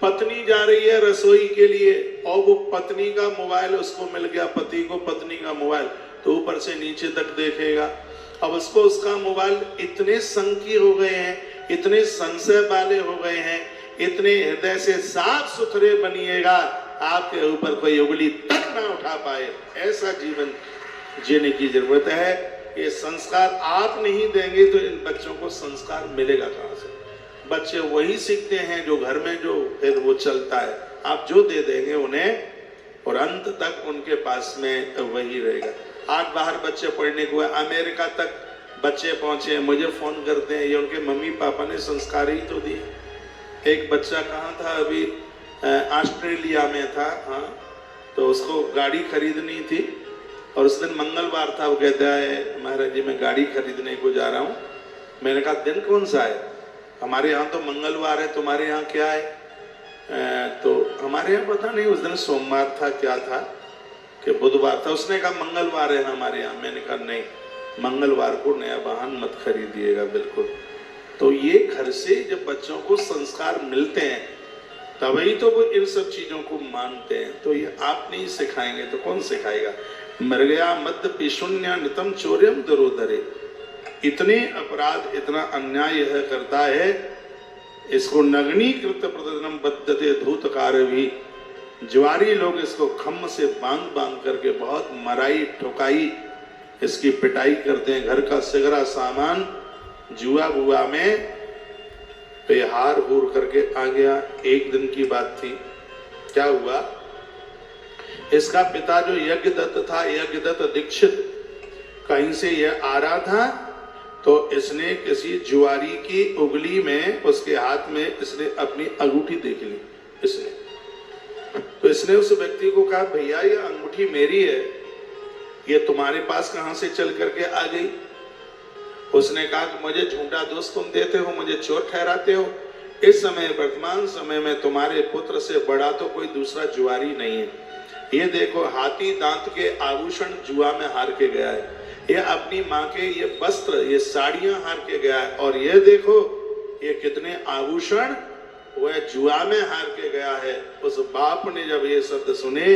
Speaker 1: पत्नी जा रही है रसोई के लिए और वो पत्नी का मोबाइल उसको मिल गया, पति को पत्नी का मोबाइल, तो ऊपर से नीचे तक देखेगा। अब उसको उसका मोबाइल इतने संकी हो गए हैं, इतने संशय वाले हो गए हैं, इतने हृदय से साफ सुथरे बनिएगा, आपके ऊपर कोई उंगली तक ना उठा पाए, ऐसा जीवन जीने की जरूरत है। ये संस्कार आप नहीं देंगे तो इन बच्चों को संस्कार मिलेगा कहां से? बच्चे वही सीखते हैं जो घर में जो फिर वो चलता है। आप जो दे देंगे उन्हें, और अंत तक उनके पास में वही रहेगा। आज बाहर बच्चे पढ़ने को है, अमेरिका तक बच्चे पहुंचे, मुझे फोन करते हैं, ये उनके मम्मी पापा ने संस्कार ही तो दिए। एक बच्चा कहाँ था अभी, ऑस्ट्रेलिया में था, हाँ, तो उसको गाड़ी खरीदनी थी और उस दिन मंगलवार था। वो कहता है महाराज जी मैं गाड़ी खरीदने को जा रहा हूँ। मैंने कहा दिन कौन सा है? हमारे यहाँ तो मंगलवार है, तुम्हारे यहाँ क्या है? तो हमारे यहाँ पता नहीं उस दिन सोमवार था क्या था कि बुधवार था। उसने कहा मंगलवार है हमारे यहाँ। मैंने कहा नहीं, मंगलवार को नया वाहन मत खरीदिएगा बिल्कुल। तो ये घर से जब बच्चों को संस्कार मिलते हैं तभी तो वो इन सब चीजों को मानते हैं। तो ये आप नहीं सिखाएंगे तो कौन सिखाएगा? मर गया मध्य पिशुन्य नितम चौर्यम दुरोधरे। इतने अपराध, इतना अन्याय यह करता है, इसको नग्नीकृत प्रदनम बद्धते धूतकार भी। ज्वारी लोग इसको खम्म से बांध बांध करके बहुत मराई ठुकाई इसकी पिटाई करते हैं। घर का सिगरा सामान जुआ बुआ में बेहार हूर करके आ गया। एक दिन की बात थी, क्या हुआ, इसका पिता जो यज्ञदत्त था, यज्ञदत्त दीक्षित, कहीं से यह आ रहा था तो इसने किसी जुआरी की उंगली में, उसके हाथ में इसने अपनी अंगूठी देख ली। तो इसने उस व्यक्ति को कहा भैया ये अंगूठी मेरी है, ये तुम्हारे पास कहां से चल करके आ गई? उसने कहा कि मुझे झूठा दोस्त तुम देते हो, मुझे चोर ठहराते हो। इस समय वर्तमान समय में तुम्हारे पुत्र से बड़ा तो कोई दूसरा जुआरी नहीं है। ये देखो हाथी दांत के आभूषण जुआ में हार के गया है, ये अपनी माँ के ये वस्त्र, ये साड़ियां हार के गया है, और ये देखो ये कितने आभूषण वह जुआ में हार के गया है। उस बाप ने जब ये शब्द सुने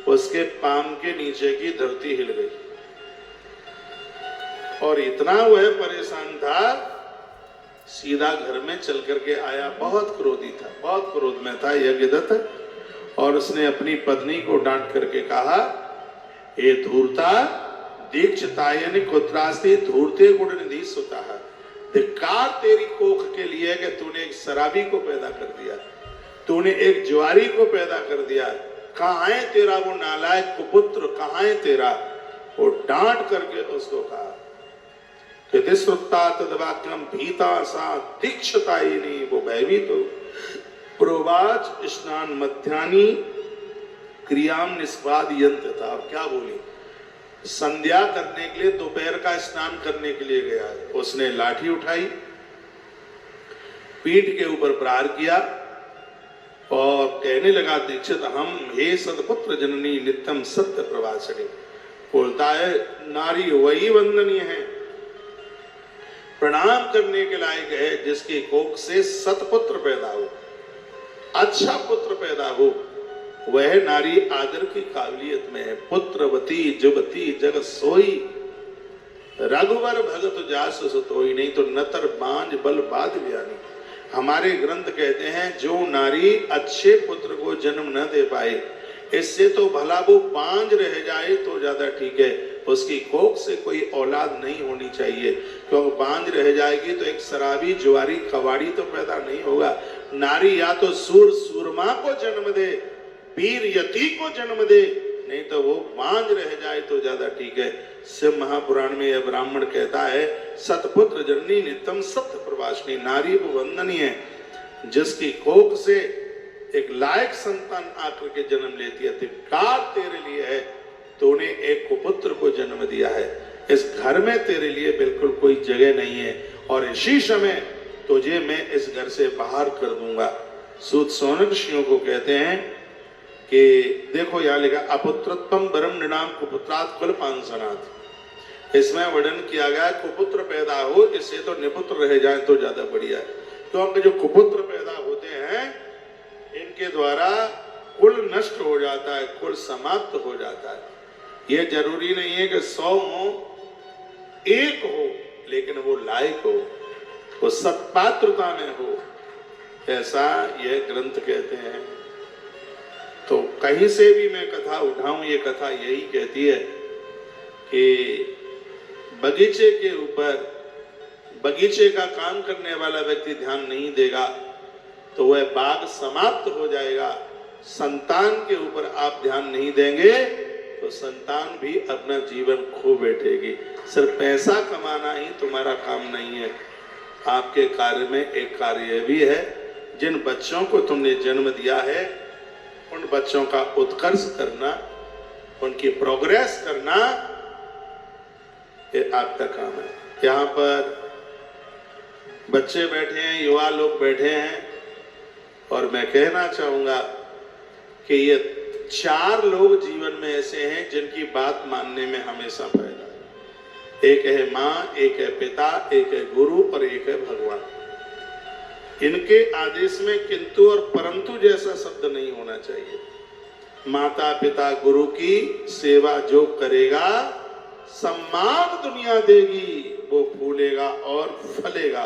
Speaker 1: उसके पाम के नीचे की धरती हिल गई और इतना वह परेशान था, सीधा घर में चल करके आया। बहुत क्रोधी था, बहुत क्रोध में था यज्ञदत्त, और उसने अपनी पत्नी को डांट करके कहा ये धूर्ता दीक्षितायनि कुत्रास्ति धूर्ते गुण निधि सुता। धिक्कार तेरी कोख के लिए कि तूने एक शराबी को पैदा कर दिया, तूने एक ज्वारी को पैदा कर दिया। कहाँ है तेरा वो नालायक कुपुत्र, कहाँ है तेरा? वो डांट करके उसको कहा कि श्रुता तद्वाक्यम भीता सा दीक्षितायनि, वो भयभीत हो। प्रोवाच स्नान मध्यानि क्रियाम निष्पाद यंत्र था। अब क्या बोली? संध्या करने के लिए, दोपहर का स्नान करने के लिए गया है। उसने लाठी उठाई, पीठ के ऊपर प्रहार किया और कहने लगा दीक्षित हम हे सदपुत्र जननी नित्यम सत्य प्रवासिनी। बोलता है नारी वही वंदनीय है, प्रणाम करने के लायक है जिसकी कोख से सतपुत्र पैदा हो, अच्छा पुत्र पैदा हो। वह नारी आदर की काबिलियत में है। पुत्रवती जुबती जग सोई, रघुवर भगत जास सुतोई। नहीं तो नतर बांझ बल बाद व्यानी। हमारे ग्रंथ कहते हैं जो नारी अच्छे पुत्र को जन्म न दे पाए, इससे तो भला वो बांझ रह जाए तो ज्यादा ठीक है। उसकी कोख से कोई औलाद नहीं होनी चाहिए, क्योंकि बांझ रह जाएगी तो एक शराबी जुआरी कबाड़ी तो पैदा नहीं होगा। नारी या तो सूर सूरमा को जन्म दे, वीर यति को जन्म दे, नहीं तो वो बांझ रह जाए तो ज्यादा ठीक है। शिव महापुराण में यह ब्राह्मण कहता है सतपुत्र जननी नित्यम सत्य प्रवासिनी। नारी वो वंदनीय है जिसकी कोख से एक लायक संतान आकर के जन्म लेती है। धिक्कार तेरे लिए है, तूने एक कुपुत्र को जन्म दिया है। इस घर में तेरे लिए बिल्कुल कोई जगह नहीं है और इसी समय तुझे मैं इस घर से बाहर कर दूंगा। सूत सौनक ऋषियों को कहते हैं कि देखो यहाँ लिखा अपुत्रत्वम वरम नृणाम कुपुत्रात् कुल पांसनात्। इसमें वर्णन किया गया कुपुत्र पैदा हो, इससे तो निपुत्र रह जाए तो ज्यादा बढ़िया है। क्योंकि जो कुपुत्र पैदा होते हैं इनके द्वारा कुल नष्ट हो जाता है, कुल समाप्त हो जाता है। यह जरूरी नहीं है कि 100 हो, 1 हो, लेकिन वो लायक हो, वो सत्पात्रता में हो, ऐसा यह ग्रंथ कहते हैं। तो कहीं से भी मैं कथा उठाऊं, ये कथा यही कहती है कि बगीचे के ऊपर बगीचे का काम करने वाला व्यक्ति ध्यान नहीं देगा तो वह बाग समाप्त हो जाएगा। संतान के ऊपर आप ध्यान नहीं देंगे तो संतान भी अपना जीवन खो बैठेगी। सिर्फ पैसा कमाना ही तुम्हारा काम नहीं है। आपके कार्य में एक कार्य भी है, जिन बच्चों को तुमने जन्म दिया है उन बच्चों का उत्कर्ष करना, उनकी प्रोग्रेस करना, ये आपका काम है। यहाँ पर बच्चे बैठे हैं, युवा लोग बैठे हैं, और मैं कहना चाहूंगा कि ये 4 लोग जीवन में ऐसे हैं जिनकी बात मानने में हमेशा फायदा है। एक है माँ, एक है पिता, एक है गुरु और एक है भगवान। इनके आदेश में किंतु और परंतु जैसा शब्द नहीं होना चाहिए। माता पिता गुरु की सेवा जो करेगा, सम्मान दुनिया देगी, वो फूलेगा और फलेगा।